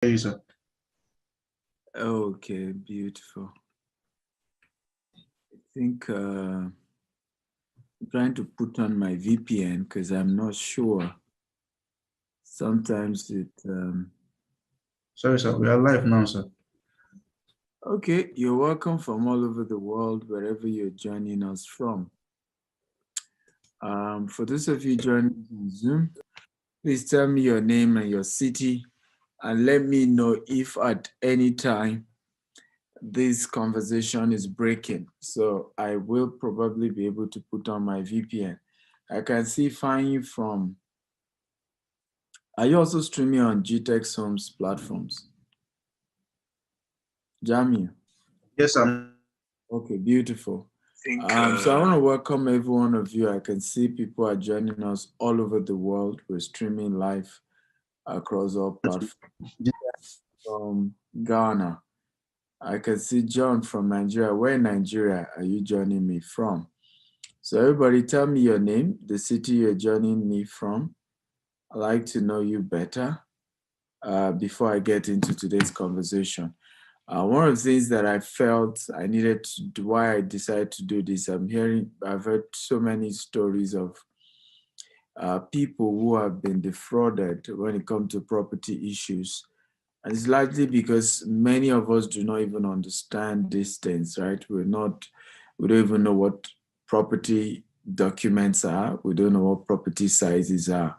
Sir. Okay, beautiful. I think I'm trying to put on my VPN because I'm not sure. Sometimes it. Sorry, sir. We are live now, sir. Okay, you're welcome from all over the world, wherever you're joining us from. For those of you joining on Zoom, please tell me your name and your city, and let me know if at any time this conversation is breaking. So I will probably be able to put on my VPN. I can see Fanny from. Are you also streaming on GTEx Homes platforms? Jamie. Yes, sir. Okay, beautiful. So I want to welcome every one of you. I can see people are joining us all over the world. We're streaming live across all platforms. From Ghana. I can see John from Nigeria. Where in Nigeria are you joining me from? So everybody tell me your name, the city you're joining me from. I'd like to know you better before I get into today's conversation. One of the things that I felt I needed to do, why I decided to do this, I've heard so many stories of people who have been defrauded when it comes to property issues. And it's largely because many of us do not even understand these things, right? We don't even know what property documents are. We don't know what property sizes are.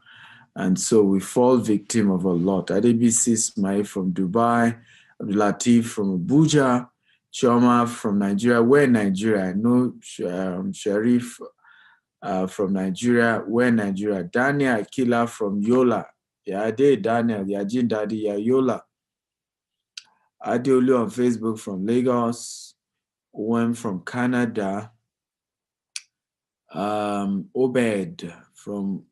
And so we fall victim of a lot. Adebisi Ismail from Dubai, Abdulatif from Abuja, Choma from Nigeria. Where in Nigeria? I know Sharif from Nigeria. Where in Nigeria? Daniel Akila from Yola. Yeah, Daniel, Yajin Daddy, Yola. Adeolu on Facebook from Lagos. Wem from Canada. Obed from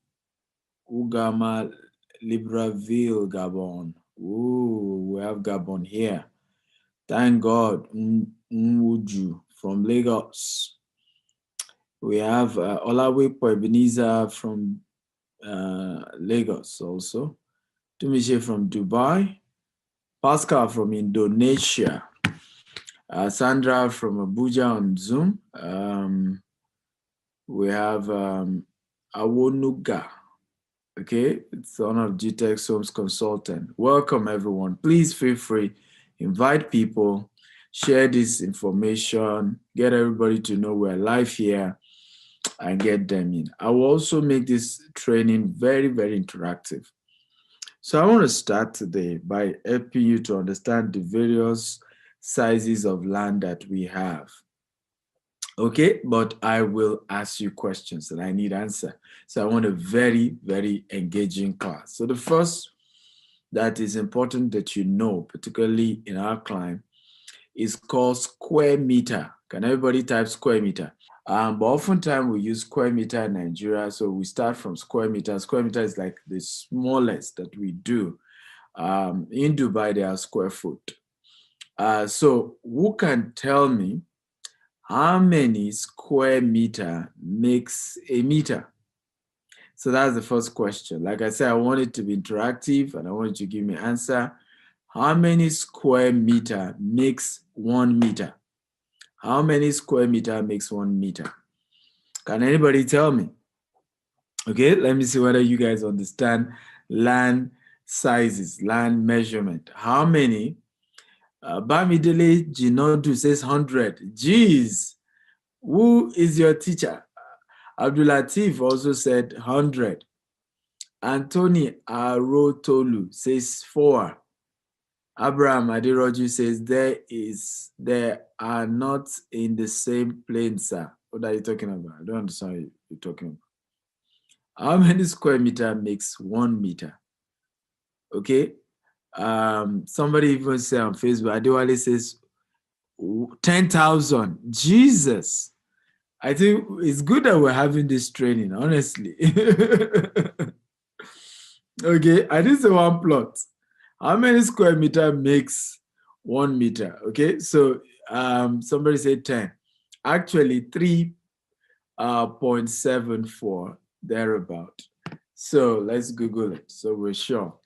Ugama, Libreville, Gabon. Ooh, we have Gabon here. Thank God. Nwuju from Lagos. We have Olawepo Ebenezer from Lagos also. Tumishe from Dubai. Pascal from Indonesia. Sandra from Abuja on Zoom. We have Awonuga. Okay, it's one of GTEx Homes consultant. Welcome everyone. Please feel free, invite people, share this information, get everybody to know we're live here and get them in. I will also make this training very, very interactive. So I want to start today by helping you to understand the various sizes of land that we have. Okay, but I will ask you questions and I need answer. So I want a very, very engaging class. So the first that is important that you know, particularly in our climb, is called square meter. Can everybody type square meter? But oftentimes we use square meter in Nigeria. So we start from square meter. Square meter is like the smallest that we do. In Dubai, they are square foot. So who can tell me how many square meter makes a meter? So that's the first question. Like I said, I want it to be interactive and I want you to give me an answer. How many square meter makes 1 meter? How many square meter makes 1 meter? Can anybody tell me? Okay, let me see whether you guys understand land sizes, land measurement. How many? Bamidele Jinodu says 100. Jeez, who is your teacher? Abdulatif also said 100. Anthony Arotolu says 4. Abraham Adiroju says there are not in the same plane, sir. What are you talking about? I don't understand what you're talking about. How many square meter makes 1 meter? Okay. Somebody even said on Facebook, Adewale says 10,000. Jesus. I think it's good that we're having this training, honestly. Okay, I did say one plot. How many square meter makes 1 meter? Okay, so somebody said 10. Actually, 3.74 thereabout. So let's Google it. So we're sure.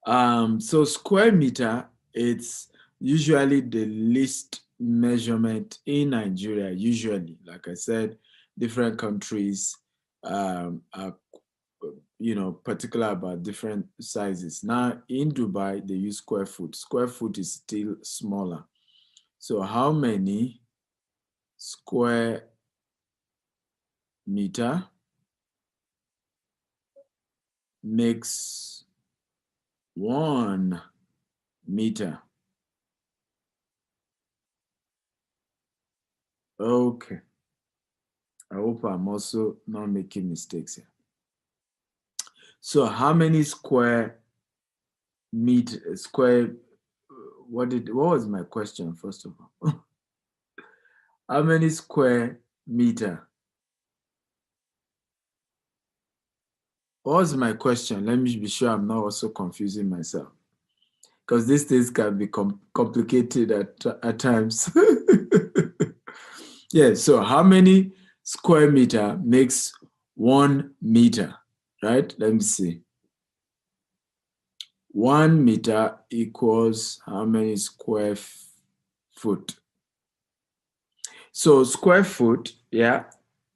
So square meter, it's usually the least measurement in Nigeria. Usually, like I said, different countries are, particular about different sizes. Now in Dubai, they use square foot. Square foot is still smaller. So how many square meter makes 1 meter? Okay. I hope I'm also not making mistakes here. So how many square meter, what was my question first of all? How many square meter? What was my question? Let me be sure I'm not also confusing myself, because these things can be complicated at times. Yeah, so how many square meter makes 1 meter, right? Let me see. 1 meter equals how many square foot? So square foot, yeah,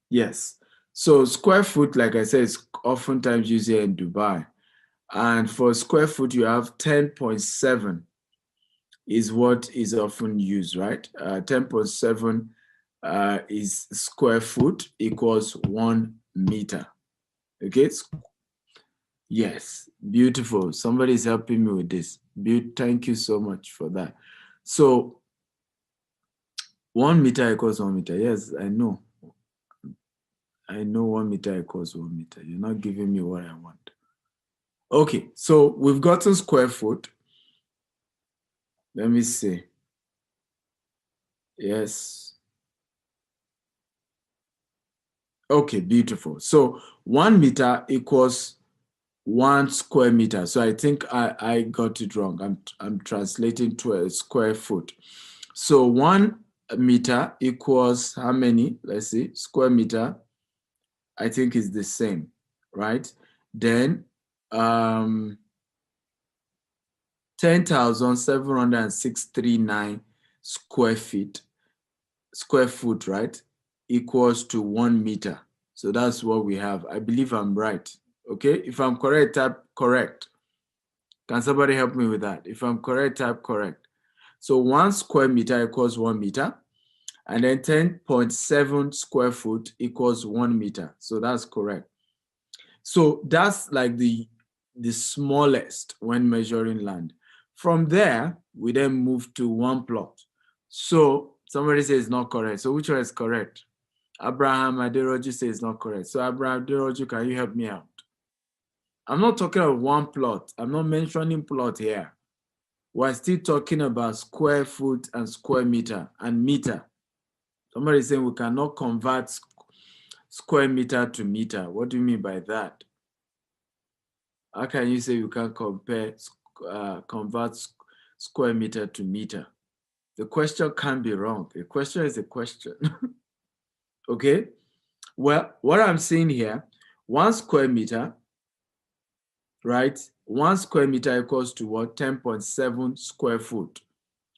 yes. So square foot, like I said, is oftentimes used here in Dubai. And for square foot, you have 10.7 is what is often used, right? 10.7 is square foot equals 1 meter. Okay. Yes, beautiful. Somebody's helping me with this. Thank you so much for that. So 1 meter equals 1 meter. Yes, I know. I know 1 meter equals 1 meter. You're not giving me what I want. Okay, so we've gotten square foot. Let me see. Yes. Okay, beautiful. So 1 meter equals 1 square meter. So I think I got it wrong. I'm translating to a square foot. So 1 meter equals how many? Let's see. Square meter, I think, is the same, right? Then 10,706.39 square foot, right, equals to 1 meter. So that's what we have. I believe I'm right. Okay, if I'm correct, type correct. Can somebody help me with that? If I'm correct, type correct. So 1 square meter equals 1 meter, and then 10.7 square foot equals 1 meter. So that's correct. So that's like the smallest when measuring land. From there, we then move to 1 plot. So somebody says it's not correct. So which one is correct? Abraham Aderoju says it's not correct. So Abraham Aderoju, can you help me out? I'm not talking about 1 plot. I'm not mentioning plot here. We're still talking about square foot and square meter and meter. Somebody is saying we cannot convert square meter to meter. What do you mean by that? How can you say you can convert square meter to meter? The question can't be wrong. The question is a question. Okay. Well, what I'm saying here, 1 square meter, right? 1 square meter equals to what? 10.7 square foot,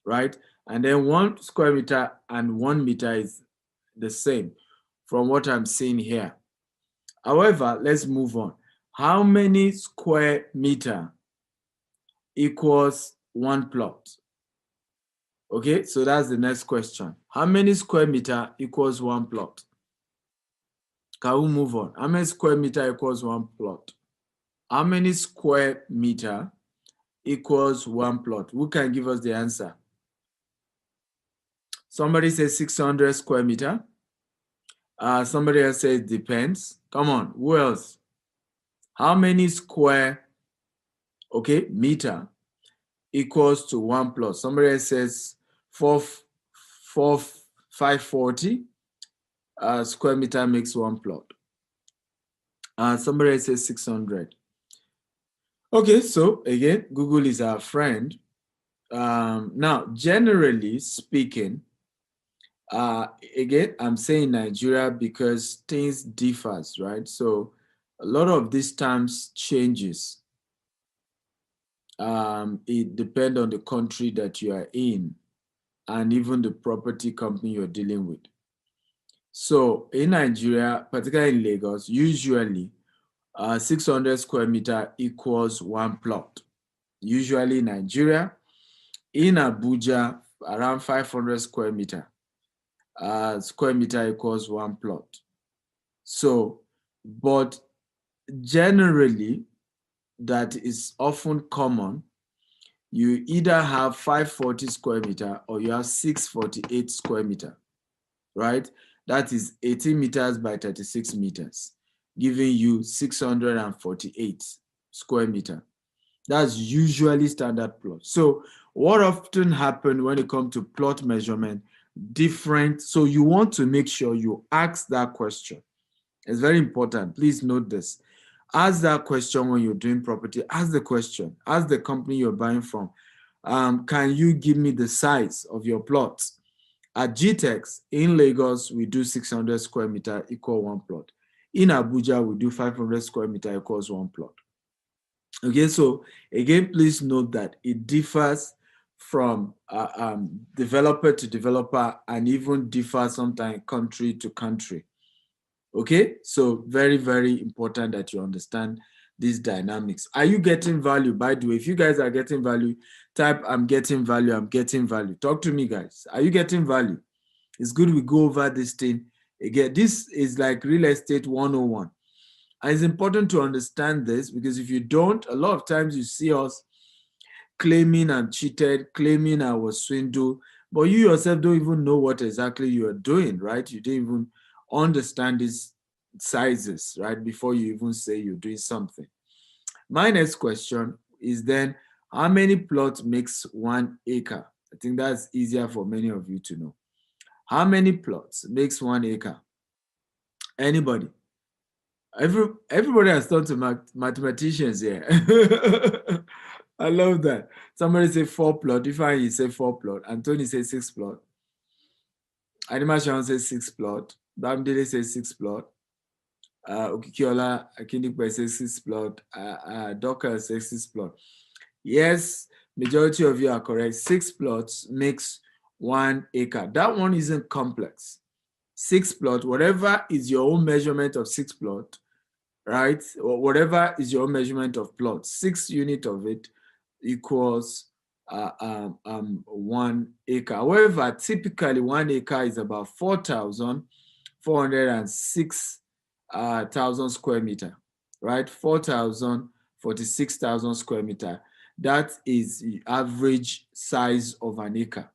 right? And then 1 square meter and 1 meter is the same from what I'm seeing here. However, let's move on. How many square meter equals 1 plot? Okay, so that's the next question. How many square meter equals 1 plot? Can we move on? How many square meter equals 1 plot? How many square meter equals 1 plot? Who can give us the answer? Somebody says 600 square meter. Somebody else says depends. Come on, who else? How many square, okay, meter equals to 1 plot? Somebody else says 540 square meter makes 1 plot. Somebody else says 600. Okay, so again, Google is our friend. Now, generally speaking, again, I'm saying Nigeria because things differs, right? So a lot of these terms changes. It depends on the country that you are in and even the property company you're dealing with. So in Nigeria, particularly in Lagos, usually 600 square meter equals one plot. Usually in Nigeria, in Abuja, around 500 square meter equals one plot. So, but generally, that is often common. You either have 540 square meter or you have 648 square meter, right? That is 18 meters by 36 meters, giving you 648 square meter. That's usually standard plot. So what often happens when it comes to plot measurement, different. So you want to make sure you ask that question. It's very important. Please note this. Ask that question when you're doing property. Ask the question. Ask the company you're buying from. Can you give me the size of your plots? At GTEx in Lagos, we do 600 square meter equal one plot. In Abuja, we do 500 square meter equals one plot. Okay, so again, please note that it differs from developer to developer and even differs sometimes country to country. Okay, so very, very important that you understand these dynamics. Are you getting value? By the way, if you guys are getting value, type I'm getting value, I'm getting value. Talk to me, guys. Are you getting value? It's good we go over this thing again. This is like real estate 101. And it's important to understand this because if you don't, a lot of times you see us claiming I'm cheated, claiming I was swindled, but you yourself don't even know what exactly you are doing, right? You don't even understand these sizes, right? Before you even say you're doing something. My next question is then, how many plots makes 1 acre? I think that's easier for many of you to know. How many plots makes 1 acre? Anybody? Everybody has turned to mathematicians here. I love that. Somebody say 4 plot. If I say 4 plot, Anthony says 6 plot. Animation says 6 plot. Bamdele says 6 plot. Okikiola Akindipe says 6 plot. Docker says 6 plot. Yes, majority of you are correct. 6 plots makes 1 acre. That one isn't complex. 6 plot, whatever is your own measurement of 6 plot, right? Or whatever is your measurement of plot, 6 unit of it equals 1 acre. However, typically 1 acre is about 4,406 square meter, right? 4,046,000 square meter. That is the average size of an acre.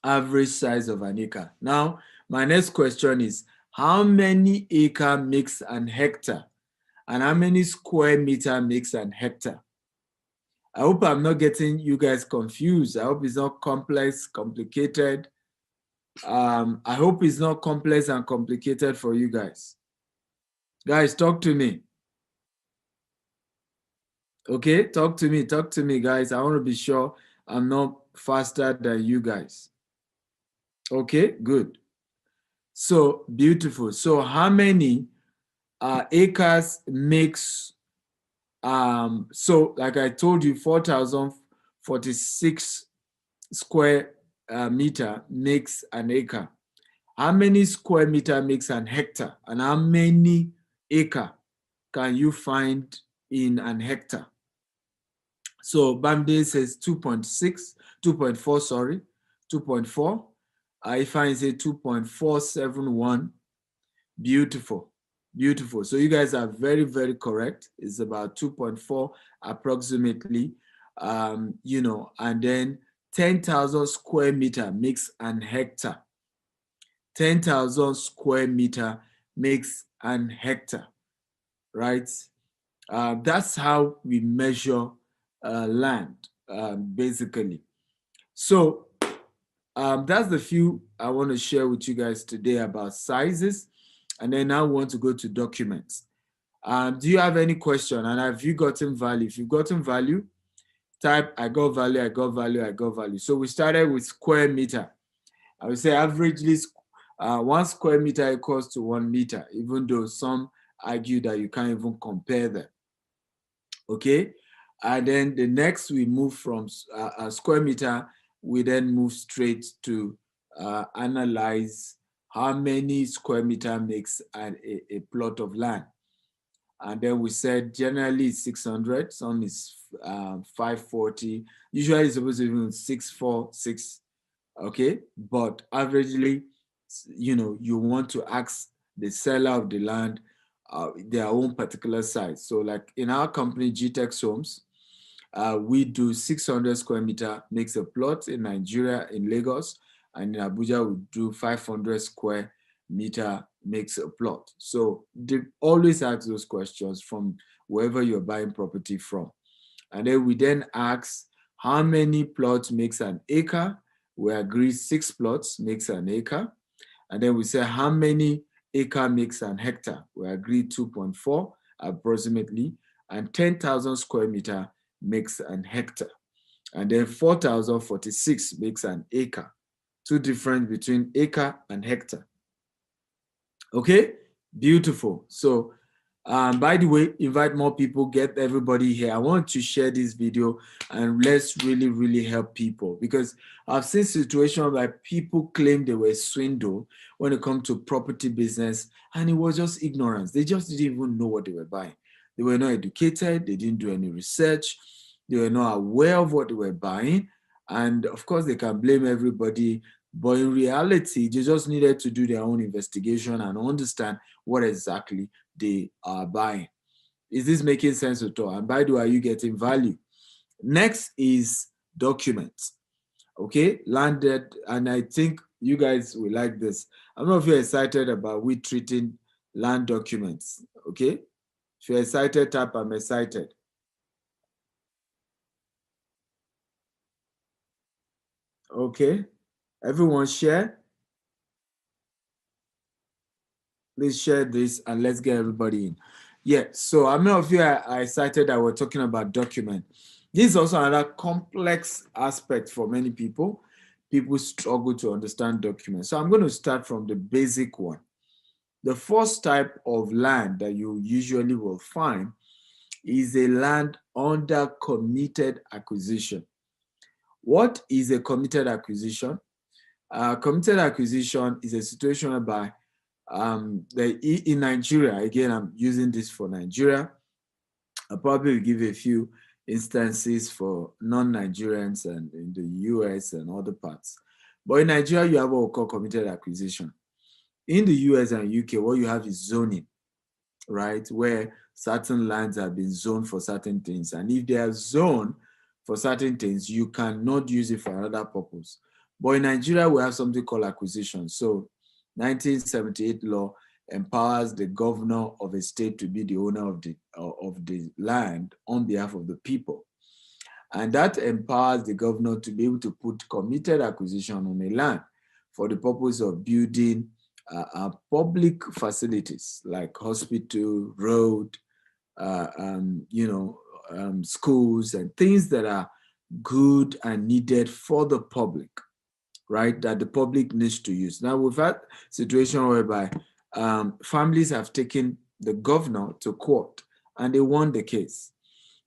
Average size of an acre. Now, my next question is, how many acre makes an hectare? And how many square meter makes an hectare? I hope I'm not getting you guys confused. I hope it's not complex, complicated. I hope it's not complex and complicated for you guys. Guys, talk to me. Okay, talk to me, guys. I want to be sure I'm not faster than you guys. Okay, good. So, beautiful. So, how many acres makes, so like I told you, 4,046 square meter makes an acre. How many square meter makes an hectare? And how many acre can you find in an hectare? So Bamde says 2.6, 2.4, sorry, 2.4. If I say 2.471, beautiful, beautiful. So you guys are very, very correct. It's about 2.4 approximately, you know, and then 10,000 square meter makes an hectare. 10,000 square meter makes an hectare, right? That's how we measure land, basically. So that's the few I want to share with you guys today about sizes. And then now we want to go to documents. Do you have any question? And have you gotten value? If you've gotten value, type I got value, I got value, I got value. So we started with square meter. I would say averagely 1 square meter equals to 1 meter, even though some argue that you can't even compare them. Okay. And then the next we move from a square meter, we then move straight to analyze how many square meter makes a plot of land. And then we said generally it's 600, some is 540. Usually it's supposed to be 646, okay? But averagely, you know, you want to ask the seller of the land their own particular size. So like in our company, GTEX Homes, we do 600 square meter makes a plot in Nigeria, in Lagos, and in Abuja, we do 500 square meter makes a plot. So they always ask those questions from wherever you're buying property from. And then we then ask how many plots makes an acre. We agree 6 plots makes an acre. And then we say how many acre makes an hectare. We agree 2.4 approximately. And 10,000 square meter makes an hectare. And then 4,046 makes an acre. Two difference between acre and hectare. Okay, beautiful. So by the way, invite more people, get everybody here. I want to share this video and let's really help people, because I've seen situations where people claim they were swindled when it comes to property business, and it was just ignorance. They just didn't even know what they were buying. They were not educated. They didn't do any research. They were not aware of what they were buying. And of course, they can blame everybody. But in reality, they just needed to do their own investigation and understand what exactly they are buying. Is this making sense at all? And by the way, are you getting value? Next is documents. Okay, landed, and I think you guys will like this. I don't know if you're excited about we treating land documents. Okay, if you're excited, type I'm excited. Okay, everyone share. Please share this and let's get everybody in. Yeah, so how many of you are excited that we're talking about document? This is also another complex aspect for many people. People struggle to understand documents. So I'm going to start from the basic one. The first type of land that you usually will find is a land under committed acquisition. What is a committed acquisition? Committed acquisition is a situation whereby in Nigeria, again, I'm using this for Nigeria. I'll probably give a few instances for non-Nigerians and in the US and other parts. But in Nigeria, you have what we call committed acquisition. In the US and UK, what you have is zoning, right? Where certain lands have been zoned for certain things. And if they are zoned for certain things, you cannot use it for another purpose. But in Nigeria, we have something called acquisition. So 1978 law empowers the governor of a state to be the owner of the land on behalf of the people. And that empowers the governor to be able to put committed acquisition on a land for the purpose of building public facilities like hospital, road, schools and things that are good and needed for the public, right? That the public needs to use. Now we've had a situation whereby families have taken the governor to court and they won the case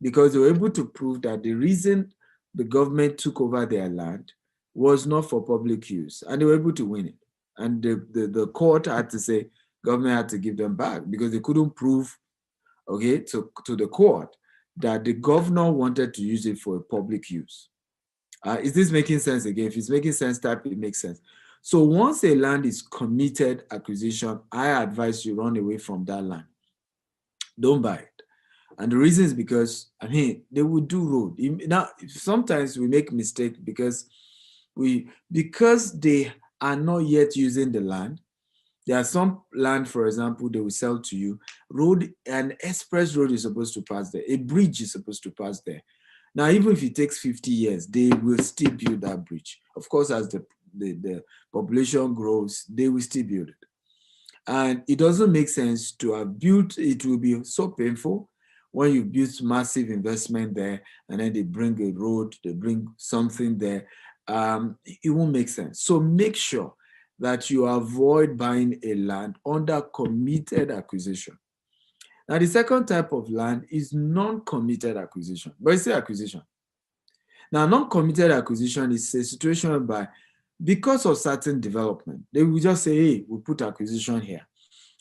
because they were able to prove that the reason the government took over their land was not for public use, and they were able to win it. And the court had to say, government had to give them back because they couldn't prove, okay, to the court that the governor wanted to use it for public use. Is this making sense again? If it's making sense, type it makes sense. So once a land is committed acquisition, I advise you run away from that land. Don't buy it. And the reason is because, I mean, they will do road. Now, sometimes we make mistake because they are not yet using the land. There are some land, for example, they will sell to you. Road, an express road is supposed to pass there. A bridge is supposed to pass there. Now, even if it takes 50 years, they will still build that bridge. Of course, as the population grows, they will still build it. And it doesn't make sense to have built, it will be so painful when you build massive investment there and then they bring a road, they bring something there. It won't make sense. So make sure that you avoid buying a land under committed acquisition. Now, the second type of land is non-committed acquisition, but it's still acquisition. Now, non-committed acquisition is a situation whereby, because of certain development, they will just say, hey, we'll put acquisition here.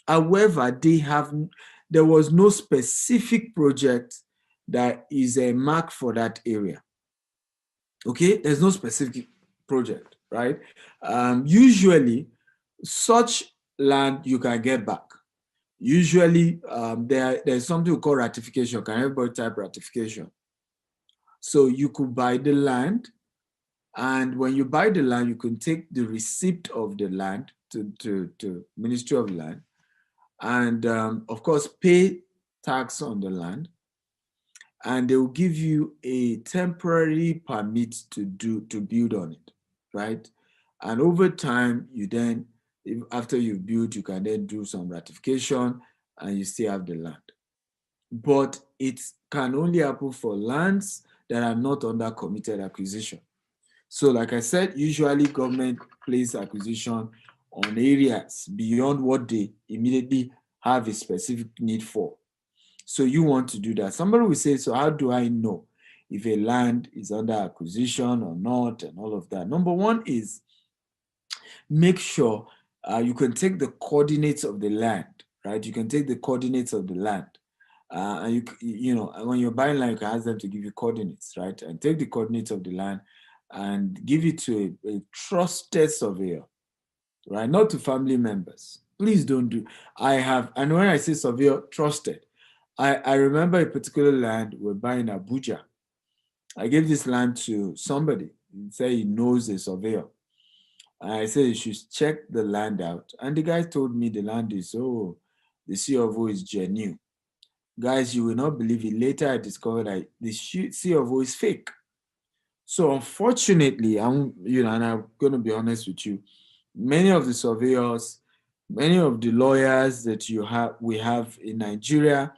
However, there was no specific project that is a mark for that area. Okay, there's no specific project, right? Usually, such land you can get back. Usually, there's something we call ratification. Can everybody type ratification? So you could buy the land, and when you buy the land, you can take the receipt of the land to Ministry of Land, and of course pay tax on the land, and they will give you a temporary permit to build on it, right? And over time, you then, after you've built, you can then do some ratification, and you still have the land. But it can only happen for lands that are not under committed acquisition. So like I said, usually government places acquisition on areas beyond what they immediately have a specific need for. So you want to do that. Somebody will say, so how do I know if a land is under acquisition or not, and all of that? Number one is make sure you can take the coordinates of the land, right? You can take the coordinates of the land. And you know, when you're buying land, you can ask them to give you coordinates, right? And take the coordinates of the land and give it to a trusted surveyor, right? Not to family members. Please don't do. And when I say surveyor, trusted, I remember a particular land we're buying in Abuja. I gave this land to somebody. He said he knows a surveyor. And I said you should check the land out. And the guy told me the land is, the C of O is genuine. Guys, you will not believe it. Later I discovered that the C of O is fake. So unfortunately, and I'm going to be honest with you, many of the surveyors, many of the lawyers that we have in Nigeria,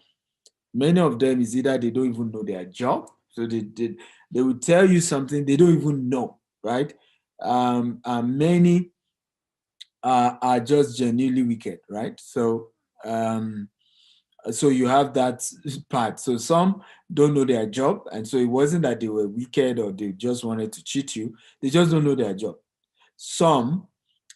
many of them is either they don't even know their job, so they will tell you something they don't even know, right? And many are just genuinely wicked, right? So you have that part. So some don't know their job, and so it wasn't that they were wicked or they just wanted to cheat you. They just don't know their job. Some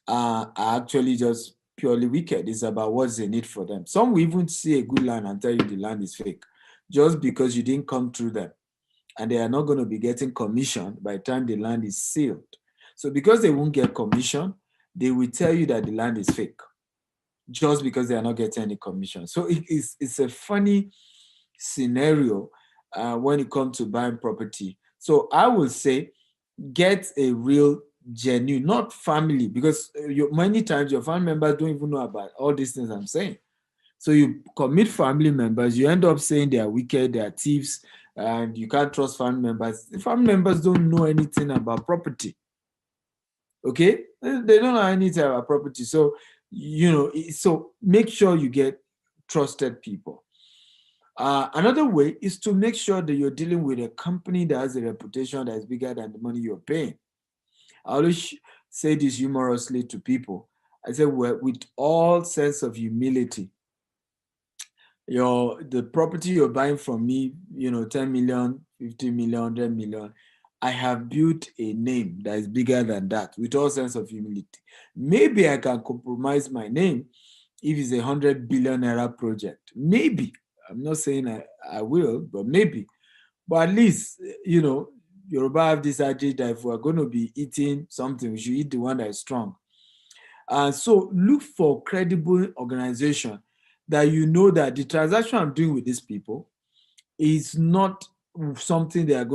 are actually just purely wicked. It's about what's the need for them. Some will even see a good land and tell you the land is fake, just because you didn't come through them, and they are not going to be getting commission by the time the land is sealed. So because they won't get commission, they will tell you that the land is fake, just because they are not getting any commission. So it's a funny scenario when it comes to buying property. So I will say, get a real genuine, not family, because many times your family members don't even know about all these things I'm saying. So you commit family members, you end up saying they are wicked, they are thieves, and you can't trust family members. The family members don't know anything about property. Okay? They don't know anything about property. So, so make sure you get trusted people. Another way is to make sure that you're dealing with a company that has a reputation that is bigger than the money you're paying. I always say this humorously to people. I say, well, with all sense of humility, the property you're buying from me, 10 million, 50 million, 100 million, I have built a name that is bigger than that with all sense of humility. Maybe I can compromise my name if it's 100 billion naira project. Maybe. I'm not saying I will, but maybe. But at least, Yoruba have this idea that if we're going to be eating something, we should eat the one that is strong. So look for credible organization that that the transaction I'm doing with these people is not something that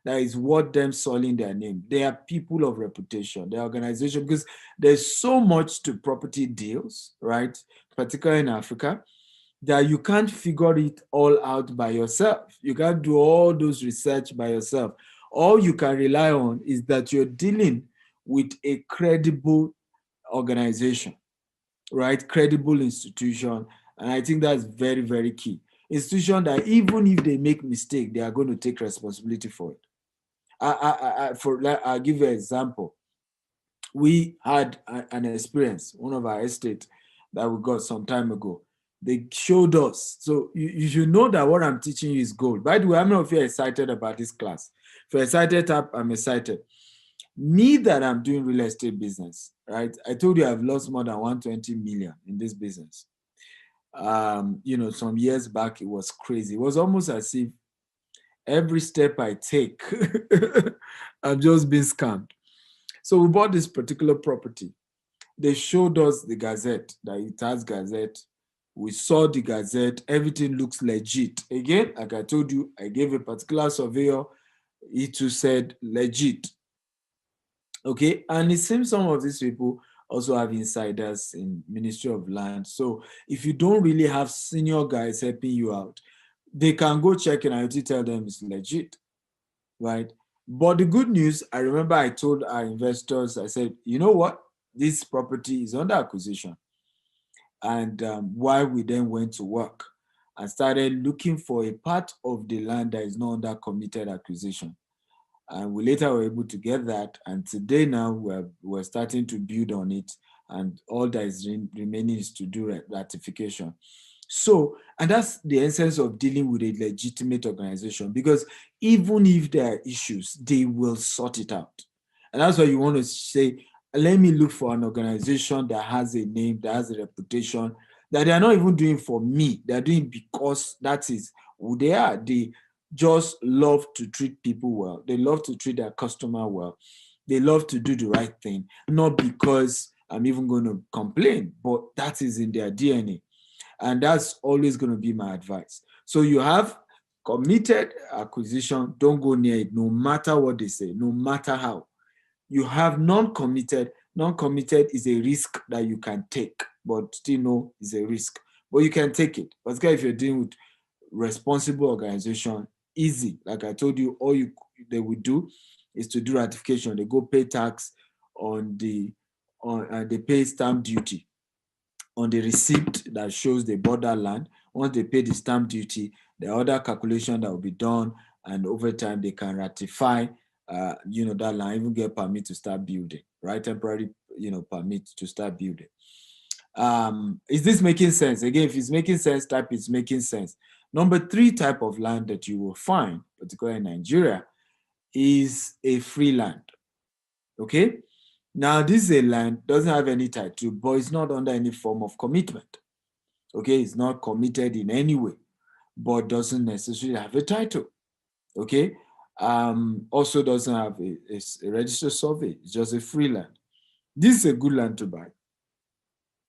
is worth them soiling their name. They are people of reputation, their organization, because there's so much to property deals, right? Particularly in Africa, that you can't figure it all out by yourself. You can't do all those research by yourself. All you can rely on is that you're dealing with a credible organization, right? Credible institution. And I think that's very, very key. Institution that even if they make mistake, they are going to take responsibility for it. I'll give you an example. We had an experience, one of our estates that we got some time ago. They showed us. So you should know that what I'm teaching you is gold. By the way, how many of you are excited about this class? If you're excited, I'm excited. Me that I'm doing real estate business, right? I told you I've lost more than 120 million in this business. Some years back, it was crazy. It was almost as if every step I take, I'm just being scammed. So we bought this particular property. They showed us the gazette, that it has gazette. We saw the gazette. Everything looks legit. Again, like I told you, I gave a particular surveyor. He too said legit. Okay, and it seems some of these people also have insiders in Ministry of Land. So if you don't really have senior guys helping you out, they can go check it and you tell them it's legit, right? But the good news, I remember I told our investors, I said, you know what? This property is under acquisition. And why we then went to work and started looking for a part of the land that is not under committed acquisition. And we later were able to get that. And today now we're starting to build on it. And all that is remaining is to do ratification. So, and that's the essence of dealing with a legitimate organization, because even if there are issues, they will sort it out. And that's why you want to say, let me look for an organization that has a name, that has a reputation, that they are not even doing for me. They're doing because that is who they are. They just love to treat people well. They love to treat their customer well. They love to do the right thing, not because I'm even going to complain, but that is in their DNA. And that's always going to be my advice. So you have committed acquisition, don't go near it, no matter what they say, no matter how. You have non-committed. Non-committed is a risk that you can take, but still know is a risk. But you can take it. Particularly if you're dealing with responsible organization, easy. Like I told you, all they would do is to do ratification. They go pay tax they pay stamp duty on the receipt that shows they bought that land. Once they pay the stamp duty, the other calculation that will be done, and over time they can ratify, that land, even get permit to start building, right? Temporary, permit to start building. Is this making sense? Again, if it's making sense, type it's making sense. Number 3 type of land that you will find, particularly in Nigeria, is a free land. Okay? Now, this is a land, doesn't have any title, but it's not under any form of commitment. Okay, it's not committed in any way, but doesn't necessarily have a title. Okay, also doesn't have a registered survey. It's just a free land. This is a good land to buy.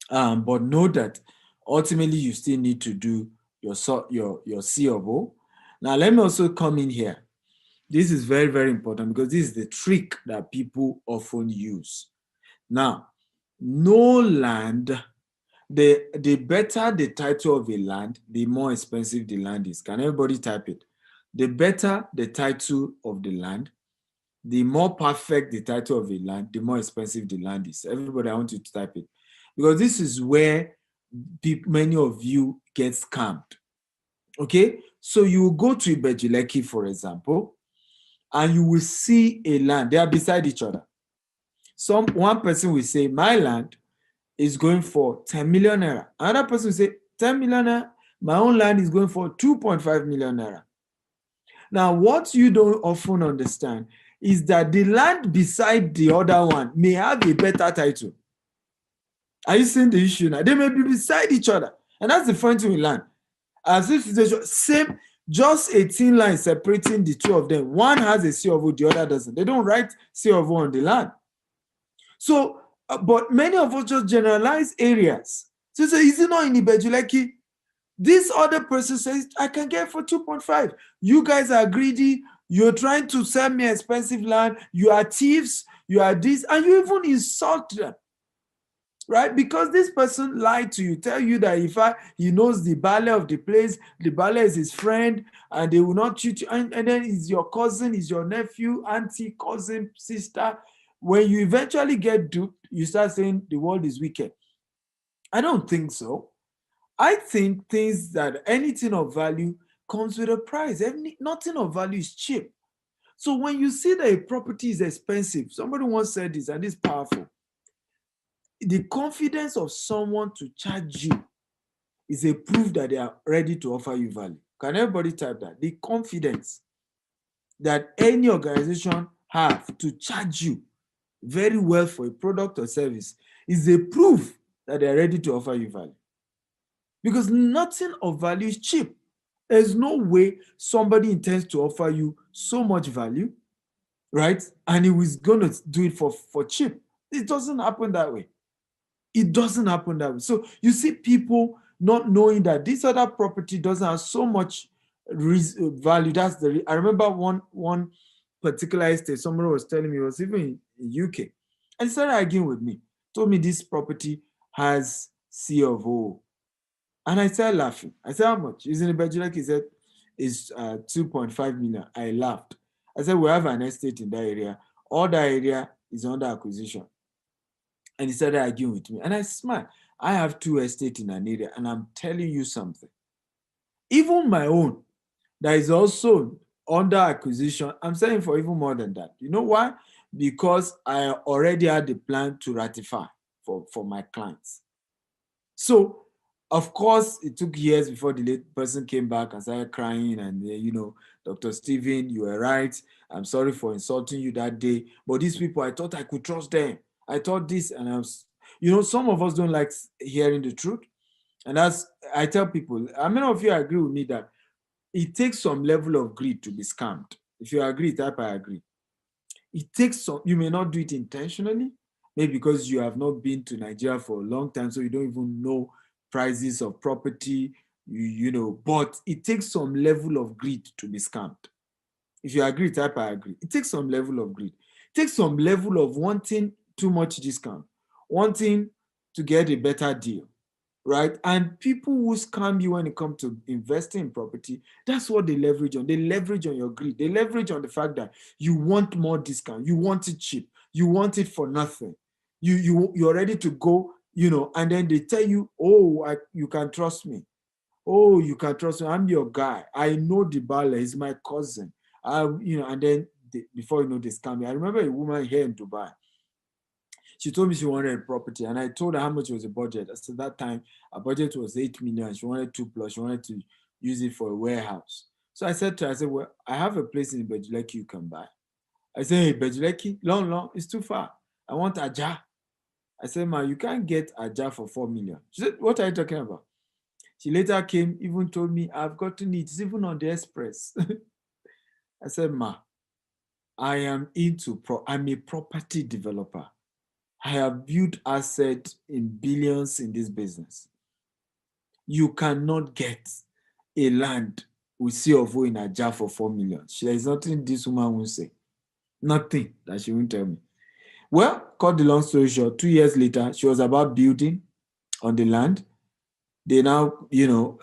But know that ultimately you still need to do your C of O. Now, let me also come in here. This is very, very important, because this is the trick that people often use. Now, no land, the better the title of a land, the more expensive the land is. Can everybody type it? The better the title of the land, the more perfect the title of a land, the more expensive the land is. Everybody, I want you to type it. Because this is where many of you get scammed. Okay? So you will go to Ibeju-Lekki, for example, and you will see a land. They are beside each other. One person will say, my land is going for 10 million naira. Another person will say, 10 million naira, my own land is going for 2.5 million naira. Now, what you don't often understand is that the land beside the other one may have a better title. Are you seeing the issue now? They may be beside each other. And that's the funny thing with land. As if it's same, just a thin line separating the two of them. One has a C of O, the other doesn't. They don't write C of O on the land. So, but many of us just generalize areas. So, is it not in Ibeju-Lekki? This other person says, I can get for 2.5. You guys are greedy. You're trying to sell me expensive land. You are thieves. You are this. And you even insult them. Right? Because this person lied to you, tell you that he knows the Bale of the place, the Bale is his friend, and they will not cheat you. And then it's your cousin, it's your nephew, auntie, cousin, sister. When you eventually get duped, you start saying the world is wicked. I don't think so. I think anything of value comes with a price. Nothing of value is cheap. So when you see that a property is expensive, somebody once said this, and it's powerful. The confidence of someone to charge you is a proof that they are ready to offer you value. Can everybody type that? The confidence that any organization have to charge you very well for a product or service is a proof that they are ready to offer you value. Because nothing of value is cheap. There's no way somebody intends to offer you so much value, right? And he was going to do it for cheap. It doesn't happen that way. It doesn't happen that way. So you see people not knowing that this other property doesn't have so much value. I remember one particular estate, somebody was telling me, it was even in UK, and he started arguing with me, told me this property has C of O. And I started laughing. I said, how much? He's in Bejulek. He said, it's 2.5 million. I laughed. I said, we have an estate in that area. All that area is under acquisition. And he started arguing with me. And I smiled. I have 2 estates in an area, and I'm telling you something. Even my own, that is also under acquisition, I'm selling for even more than that. You know why? Because I already had the plan to ratify for my clients. So, of course, it took years before the late person came back and started crying and, Dr. Stephen, you were right. I'm sorry for insulting you that day. But these people, I thought I could trust them. I thought this, and I was, some of us don't like hearing the truth. And I tell people, how many of you agree with me that it takes some level of greed to be scammed? If you agree, type I agree. It takes some, you may not do it intentionally, maybe because you have not been to Nigeria for a long time, so you don't even know prices of property, but it takes some level of greed to be scammed. If you agree, type I agree. It takes some level of greed. It takes some level of wanting too much discount, wanting to get a better deal, right? And people who scam you when it comes to investing in property, that's what they leverage on. They leverage on your greed. They leverage on the fact that you want more discount. You want it cheap. You want it for nothing. You're ready to go, and then they tell you, oh, you can trust me. Oh, you can trust me. I'm your guy. I know the Bala. He's my cousin. And then before they scam me. I remember a woman here in Dubai. She told me she wanted a property, and I told her how much was the budget. At that time, her budget was 8 million. She wanted 2 plus. She wanted to use it for a warehouse. So I said to her, well, I have a place in Bejuleki you can buy. I said, hey, Bejuleki, long, it's too far. I want Ajah. I said, ma, you can't get Ajah for 4 million. She said, what are you talking about? She later came, even told me, I've gotten it. It's even on the express. I said, ma, I'm a property developer. I have built assets in billions in this business. You cannot get a land with C of O in a jar for 4 million. There is nothing this woman won't say. Nothing that she won't tell me. Well, cut the long story short, 2 years later, she was about building on the land. They now,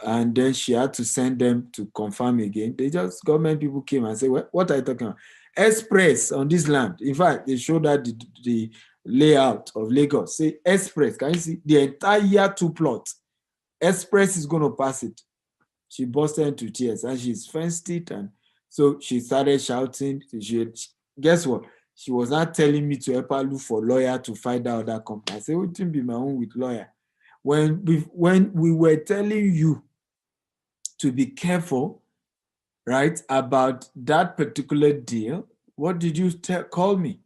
and then she had to send them to confirm again. Government people came and said, well, what are you talking about? Express on this land. In fact, they showed that the layout of Lagos. Say express. Can you see the entire 2 plots? Express is going to pass it. She busted into tears and she's fenced it. And so she started shouting. Guess what? She was not telling me to help her look for lawyer to find out that company. I said, it wouldn't be my own with lawyer. When we were telling you to be careful, right, about that particular deal, what did you call me?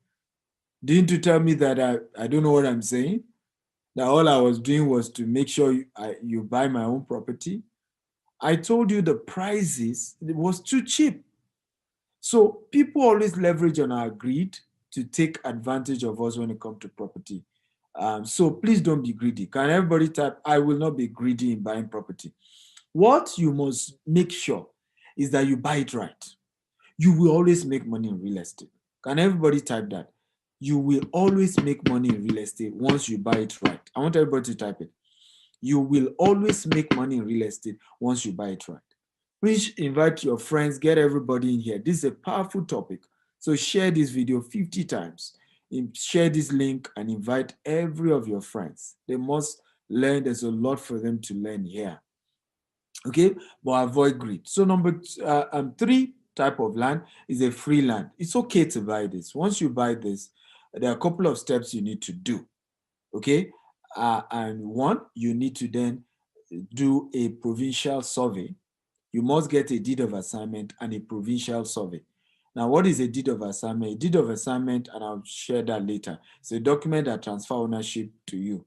Didn't you tell me that I don't know what I'm saying? That all I was doing was to make sure you buy my own property? I told you the prices, it was too cheap. So people always leverage on our greed to take advantage of us when it comes to property. So please don't be greedy. Can everybody type, I will not be greedy in buying property? What you must make sure is that you buy it right. You will always make money in real estate. Can everybody type that? You will always make money in real estate once you buy it right. I want everybody to type it. You will always make money in real estate once you buy it right. Please invite your friends, get everybody in here. This is a powerful topic. So share this video 50 times. Share this link and invite every of your friends. They must learn. There's a lot for them to learn here. Okay, but avoid greed. So number 3 type of land is a free land. It's okay to buy this. Once you buy this, there are a couple of steps you need to do. Okay, and one, you need to then do a provincial survey, you must get a deed of assignment and a provincial survey. Now, what is a deed of assignment? A deed of assignment, and I'll share that later, it's a document that transfers ownership to you.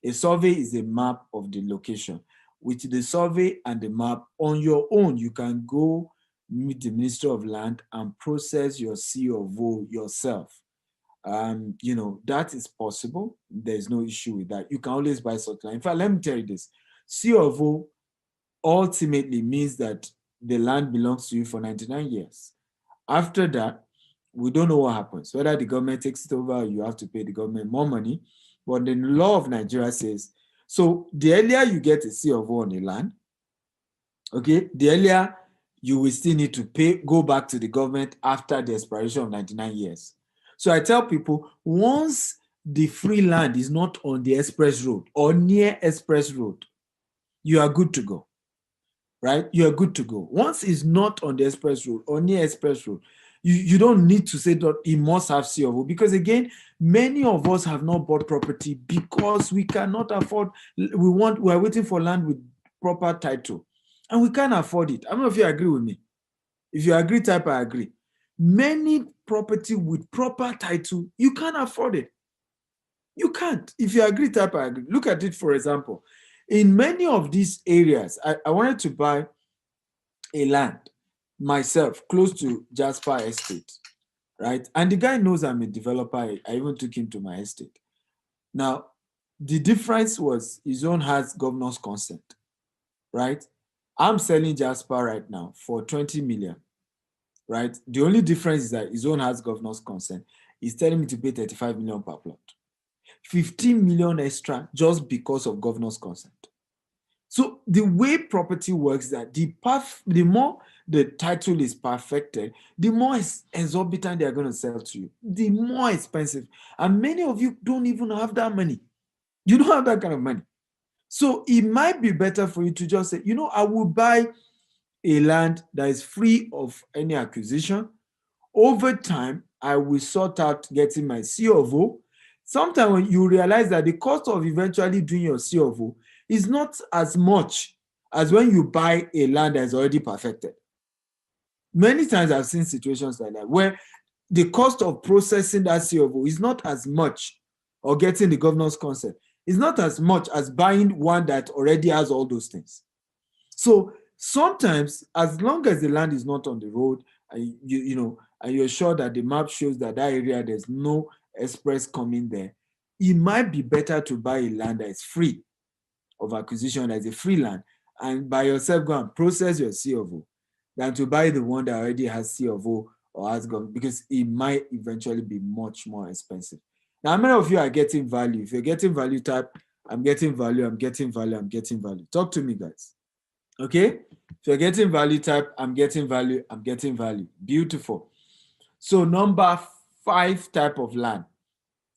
A survey is a map of the location. With the survey and the map on your own, you can go meet the Ministry of Land and process your C of O yourself. That is possible. There's no issue with that. You can always buy such land. In fact, let me tell you this. C of O ultimately means that the land belongs to you for 99 years. After that, we don't know what happens. Whether the government takes it over, or you have to pay the government more money. But the law of Nigeria says, so the earlier you get a C of O on the land, okay, the earlier you will still need to go back to the government after the expiration of 99 years. So I tell people, once the free land is not on the express road or near express road, you are good to go, right? You are good to go. Once it's not on the express road or near express road, you don't need to say that it must have C of O, because again, many of us have not bought property because we cannot afford, we are waiting for land with proper title and we can't afford it. I don't know if you agree with me. If you agree, type I agree. Many property with proper title, you can't afford it. You can't. If you agree, type I agree. Look at it, for example. In many of these areas, I wanted to buy a land myself close to Jasper Estate, right? And the guy knows I'm a developer. I even took him to my estate. Now, the difference was his own has governor's consent, right? I'm selling Jasper right now for 20 million, right? The only difference is that his own has governor's consent. He's telling me to pay 35 million per plot. 15 million extra just because of governor's consent. So the way property works is that the more the title is perfected, the more exorbitant they are going to sell to you, the more expensive. And many of you don't even have that money. You don't have that kind of money. So it might be better for you to just say, I will buy a land that is free of any acquisition. Over time, I will sort out getting my C of O. Sometimes when you realize that the cost of eventually doing your C of O is not as much as when you buy a land that is already perfected. Many times I've seen situations like that where the cost of processing that C of O is not as much, or getting the governor's consent is not as much as buying one that already has all those things. So sometimes, as long as the land is not on the road, and and you're sure that the map shows that area there's no express coming there, it might be better to buy a land that is free of acquisition, as a free land, and by yourself go and process your C of O, than to buy the one that already has C of O or has gone, because it might eventually be much more expensive. Now, how many of you are getting value? If you're getting value, type I'm getting value, I'm getting value, I'm getting value. Talk to me, guys. Okay? If you're getting value, type I'm getting value, I'm getting value. Beautiful. So number 5 type of land.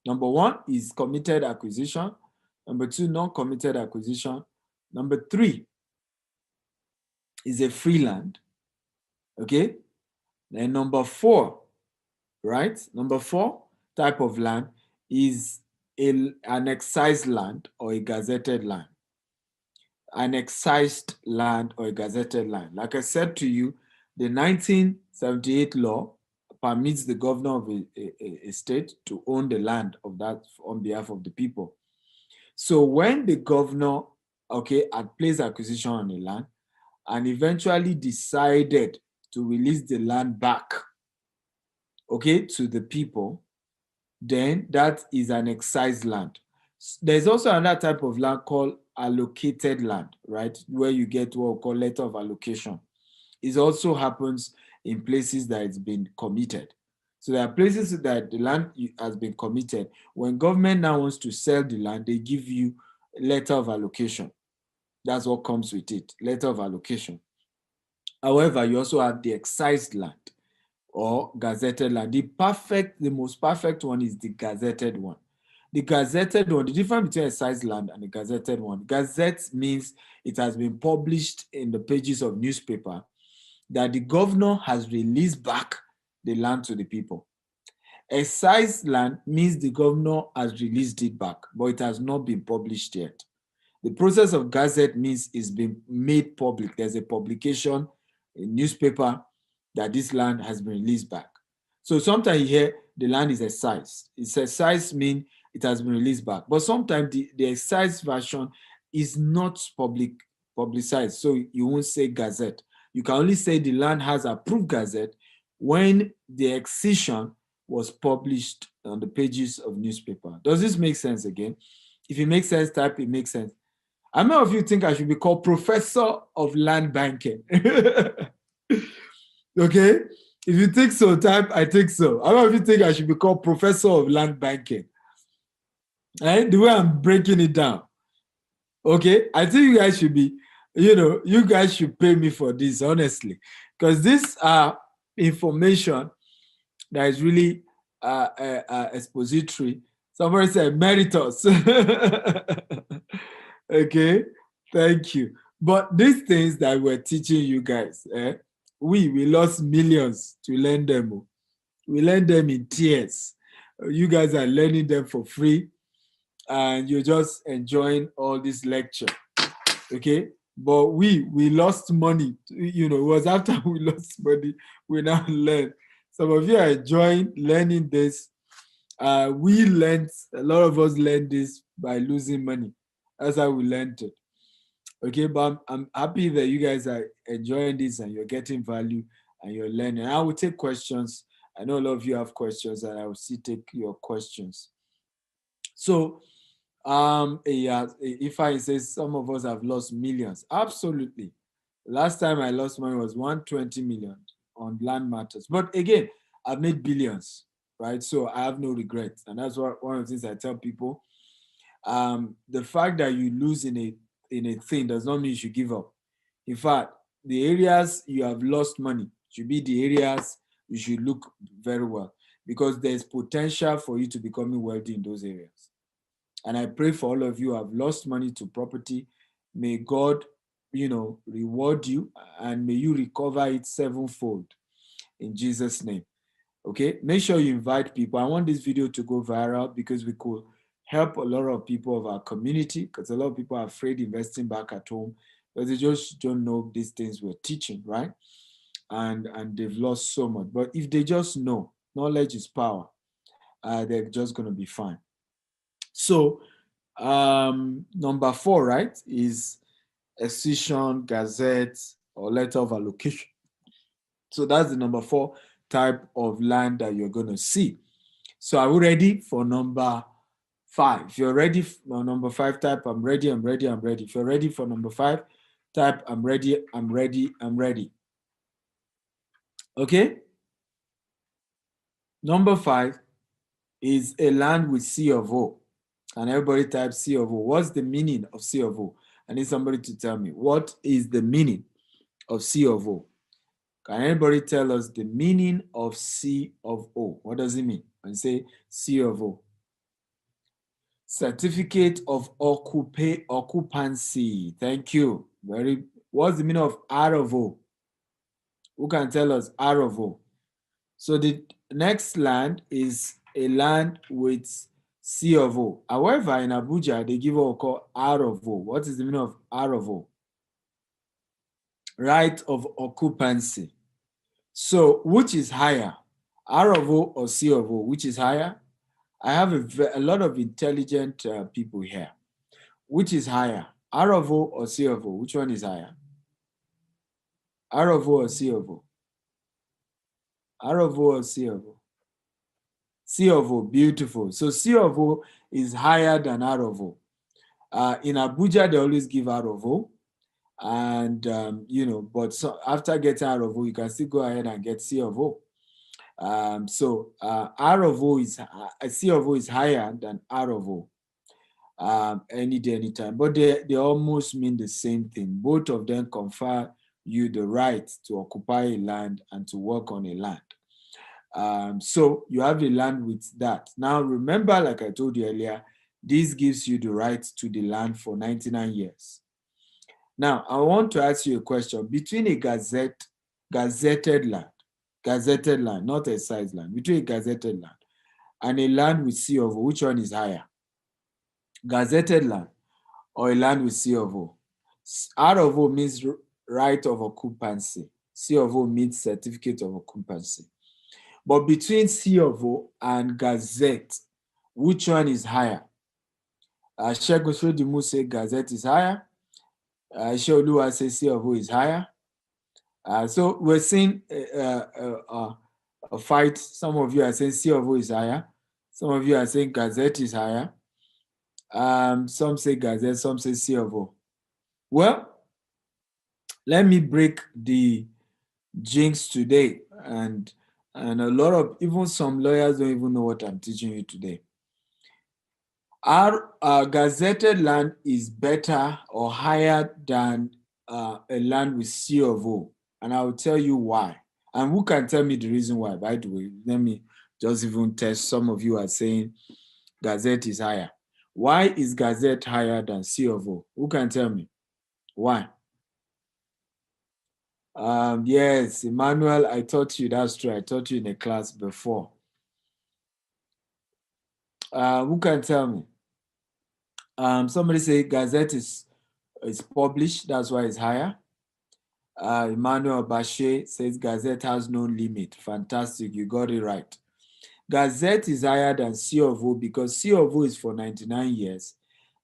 Number 1 is committed acquisition. Number 2, non-committed acquisition. Number 3 is a free land. Okay? Then number 4, right? Number 4 type of land is an excised land or a gazetted land. An excised land or a gazetted land. Like I said to you, the 1978 law permits the governor of a state to own the land of that on behalf of the people. So when the governor, had placed acquisition on the land and eventually decided to release the land back, to the people, then that is an excised land. There's also another type of land called allocated land, right? Where you get what we call letter of allocation. It also happens in places that it's been committed. So there are places that the land has been committed. When government now wants to sell the land, they give you a letter of allocation. That's what comes with it, letter of allocation. However, you also have the excised land or gazetted land. The most perfect one is the gazetted one. The gazetted one, the difference between excised land and the gazetted one. Gazette means it has been published in the pages of newspaper that the governor has released back the land to the people. Excised land means the governor has released it back, but it has not been published yet. The process of gazette means it's been made public. There's a publication, a newspaper, that this land has been released back. So sometimes you hear the land is excised. It's excised means it has been released back. But sometimes the excised version is not publicized. So you won't say gazette. You can only say the land has approved gazette when the excision was published on the pages of newspaper. Does this make sense again? If it makes sense, type it makes sense. How many of you think I should be called Professor of Land Banking? Okay? If you think so, type I think so. How many of you think I should be called Professor of Land Banking? The way I'm breaking it down. Okay? I think you guys should be, you guys should pay me for this, honestly. Because these are information that is really expository. Somebody said emeritus. Okay, thank you. But these things that we're teaching you guys, we lost millions to learn them. We learned them in tears. You guys are learning them for free, and you're just enjoying all this lecture. Okay, but we lost money. It was after we lost money we now learn. Some of you are enjoying learning this. We learned, a lot of us learned this by losing money. That's how we learned it. Okay, but I'm happy that you guys are enjoying this and you're getting value and you're learning. I will take questions. I know a lot of you have questions, and I will still take your questions. So, if I say some of us have lost millions, absolutely. Last time I lost money was 120 million on land matters. But again, I've made billions, right? So I have no regrets. And that's one of the things I tell people. The fact that you lose in a thing does not mean you should give up. In fact, the areas you have lost money should be the areas you should look very well, because there's potential for you to becoming wealthy in those areas. And I pray for all of you who have lost money to property. May God, reward you, and may you recover it sevenfold in Jesus' name. Okay, make sure you invite people. I want this video to go viral because we could help a lot of people of our community, because a lot of people are afraid investing back at home because they just don't know these things we're teaching, right? And they've lost so much. But if they just know, knowledge is power, they're just going to be fine. So number 4, right, is excision, gazette, or letter of allocation. So that's the number 4 type of land that you're going to see. So are we ready for number 5? If you're ready for number 5, type I'm ready, I'm ready, I'm ready. If you're ready for number 5, type I'm ready, I'm ready, I'm ready. Okay? Number 5 is a land with C of O. And everybody type C of O. What's the meaning of C of O? I need somebody to tell me. What is the meaning of C of O? Can anybody tell us the meaning of C of O? What does it mean when you say C of O? Certificate of occupancy. Thank you. What's the meaning of R of O? Who can tell us R of O? So the next land is a land with C of O. However, in Abuja, they give what we call R of O. What is the meaning of R of O? Right of occupancy. So which is higher, R of O or C of O? Which is higher? I have a lot of intelligent people here. Which is higher, R of O or C of O? Which one is higher? R of O or C of O? R of O or C of O? C of O, beautiful. So C of O is higher than R of O. In Abuja, they always give R of O. And, but so after getting R of O, you can still go ahead and get C of O. R of O is, C of O is higher than R of O. Any day, anytime. But they almost mean the same thing. Both of them confer you the right to occupy a land and to work on a land. So you have a land with that. Now, remember, like I told you earlier, this gives you the right to the land for 99 years. Now, I want to ask you a question. Between a gazetted land, not a size land, between a gazetted land and a land with C of O, which one is higher? Gazetted land or a land with C of O. R of O means right of occupancy. C of O means certificate of occupancy. But between C of O and Gazette, which one is higher? Segun Sodimu say Gazette is higher. Sheoluwa say C of O is higher. So we're seeing a fight. Some of you are saying C of O is higher. Some of you are saying Gazette is higher. Some say Gazette, some say C of O. Well, let me break the jinx today. And a lot of, even some lawyers don't even know what I'm teaching you today. Our gazetted land is better or higher than a land with C of O. And I will tell you why. And who can tell me the reason why? By the way, let me just even test. Some of you are saying Gazette is higher. Why is Gazette higher than C of O? Who can tell me? Why? Yes, Emmanuel, I taught you, that's true. I taught you in a class before. Who can tell me? Somebody say Gazette is published, that's why it's higher. Emmanuel Bache says Gazette has no limit. Fantastic, you got it right. Gazette is higher than C of O because C of O is for 99 years.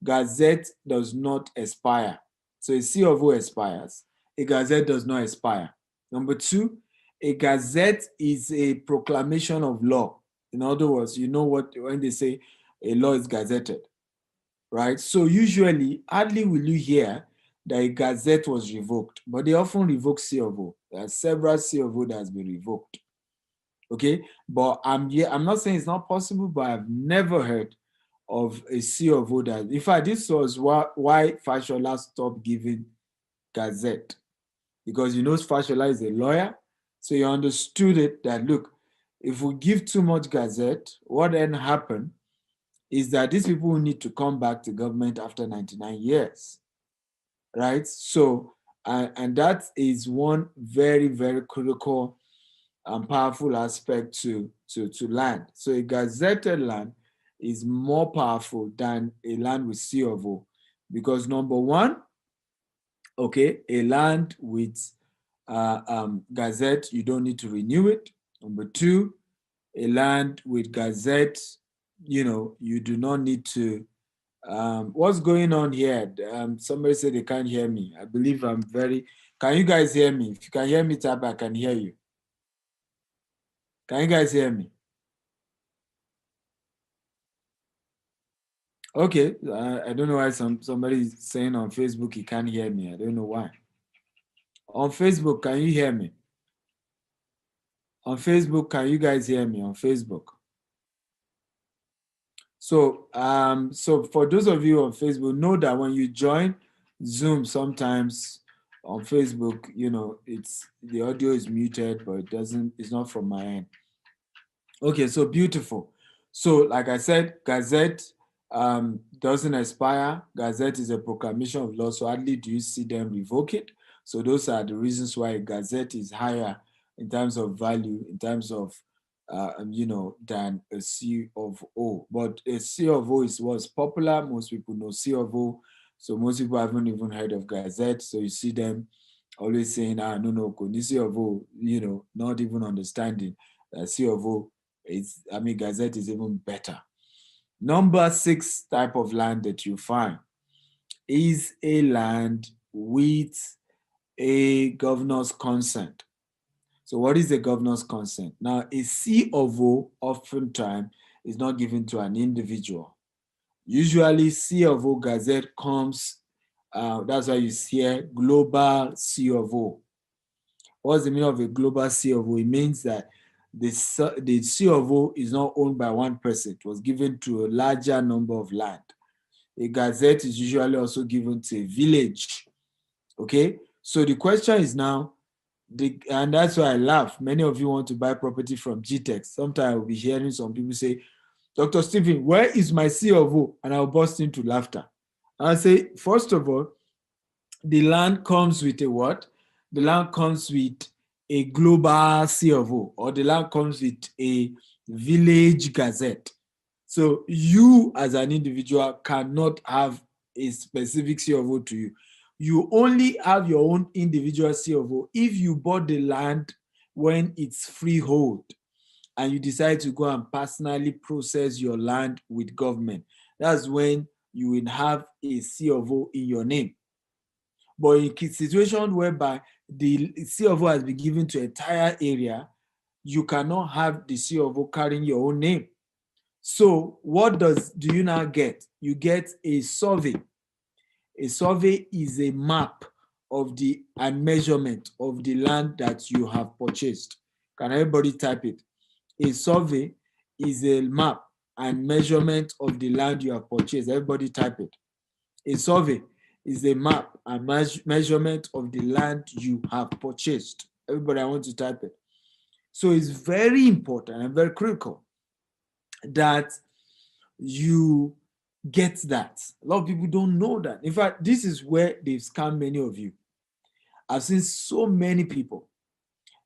Gazette does not expire. So a C of O expires. A Gazette does not expire. Number two, a Gazette is a proclamation of law. In other words, you know what, when they say a law is gazetted, right? So usually, hardly will you hear that a Gazette was revoked, but they often revoke C of O. There are several C of O that has been revoked. Okay, but I'm not saying it's not possible, but I've never heard of a C of O that, in fact, this was why Fashola stopped giving Gazette, because you know Fashola is a lawyer, so he understood it that, look, if we give too much Gazette, what then happen is that these people will need to come back to government after 99 years, right? So, and that is one very, very critical and powerful aspect to land. So a gazetted land is more powerful than a land with C of O, because number one, okay, a land with Gazette, you don't need to renew it. Number two, a land with Gazette, you know, you do not need to. What's going on here? Somebody said they can't hear me. I believe I'm very. Can you guys hear me? If you can hear me, Tab, I can hear you. Can you guys hear me? Okay, I don't know why somebody is saying on Facebook he can't hear me. I don't know why. On Facebook, can you hear me? On Facebook, can you guys hear me on Facebook? So, so for those of you on Facebook, know that when you join Zoom, sometimes on Facebook, you know, the audio is muted, but it's not from my end. Okay, so beautiful. So, like I said, Gazette doesn't expire. Gazette is a proclamation of law, so hardly do you see them revoke it. So those are the reasons why Gazette is higher in terms of value, in terms of, you know, than a C of O. But a C of O is what's popular. Most people know C of O. So most people haven't even heard of Gazette. So you see them always saying, no, C of O, you know, not even understanding that C of O is, Gazette is even better. Number 6 type of land that you find is a land with a governor's consent. So what is the governor's consent? Now, a C of O oftentimes is not given to an individual. Usually C of O Gazette comes, that's why you see global C of O. What's the meaning of a global C of O? It means that the C of O is not owned by one person. It was given to a larger number of land. A Gazette is usually also given to a village. Okay, so the question is now, and that's why I laugh. Many of you want to buy property from GTEx. Sometimes I'll be hearing some people say, Dr. Stephen, where is my C of O? And I'll burst into laughter. I'll say, first of all, the land comes with a what? The land comes with a global C of O, or the land comes with a village gazette. So you as an individual cannot have a specific C of O to you. You only have your own individual C of O if you bought the land when it's freehold and you decide to go and personally process your land with government. That's when you will have a C of O in your name. But in a situation whereby the C of O has been given to an entire area, you cannot have the C of O carrying your own name. So what do you now get? You get a survey. A survey is a map of the and measurement of the land that you have purchased. Can everybody type it? A survey is a map and measurement of the land you have purchased. Everybody type it. A survey is a map and measurement of the land you have purchased. Everybody, I want to type it. So it's very important and very critical that you get that. A lot of people don't know that. In fact, this is where they've scammed many of you. I've seen so many people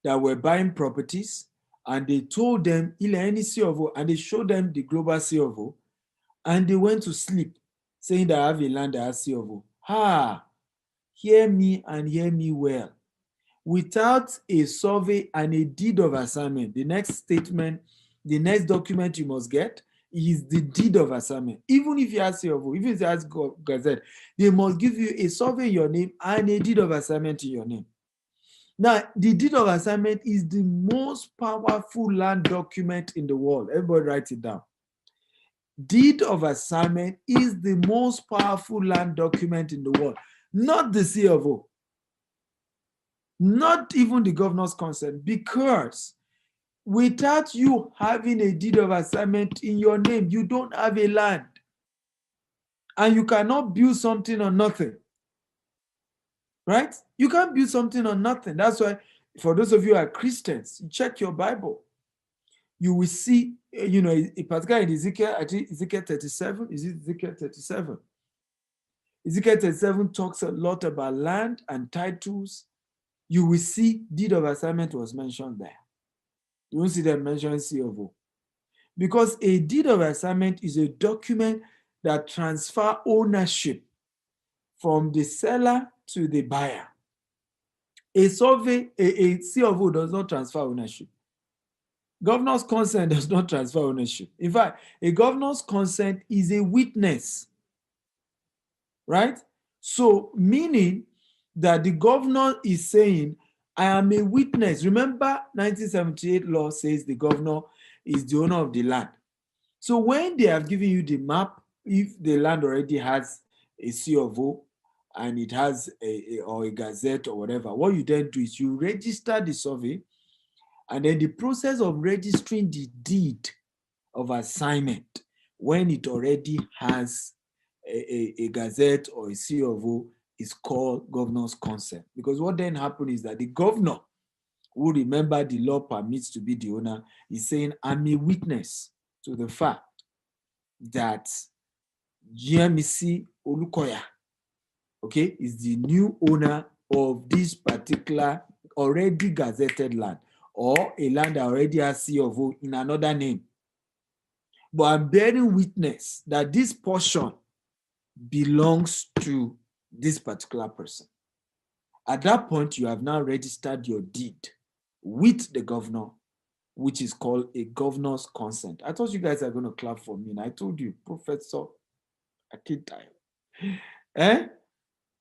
that were buying properties and they told them any C of O, and they showed them the global C of O, and they went to sleep saying that I have a land that has C of O. Hear me and hear me well. Without a survey and a deed of assignment, the next statement, the next document you must get is the deed of assignment. Even if you have C of O, even if you have Gazette, they must give you a survey in your name and a deed of assignment in your name. Now, the deed of assignment is the most powerful land document in the world. Everybody write it down. Deed of assignment is the most powerful land document in the world, not the C of O, not even the governor's consent, because without you having a deed of assignment in your name, you don't have a land. And you cannot build something on nothing. Right? You can't build something on nothing. That's why, for those of you who are Christians, check your Bible. You will see, particularly in Ezekiel, I think Ezekiel 37, is it Ezekiel 37? Ezekiel 37 talks a lot about land and titles. You will see deed of assignment was mentioned there. You won't see them mention C of O. Because a deed of assignment is a document that transfers ownership from the seller to the buyer. A survey, a C of O does not transfer ownership. Governor's consent does not transfer ownership. In fact, a governor's consent is a witness, right? So, meaning that the governor is saying, I am a witness. Remember, 1978 law says the governor is the owner of the land. So when they have given you the map, if the land already has a C of O and it has a gazette or whatever, what you then do is you register the survey, and then the process of registering the deed of assignment, when it already has a gazette or a C of O, is called governor's consent. Because what then happens is that the governor, who remember the law permits to be the owner, is saying, I'm a witness to the fact that GMC Olukoya, okay, is the new owner of this particular already gazetted land, or a land that already has C of O in another name. But I'm bearing witness that this portion belongs to this particular person. At that point, you have now registered your deed with the governor, which is called a governor's consent. I thought you guys are going to clap for me, and I told you, Professor Akintayo.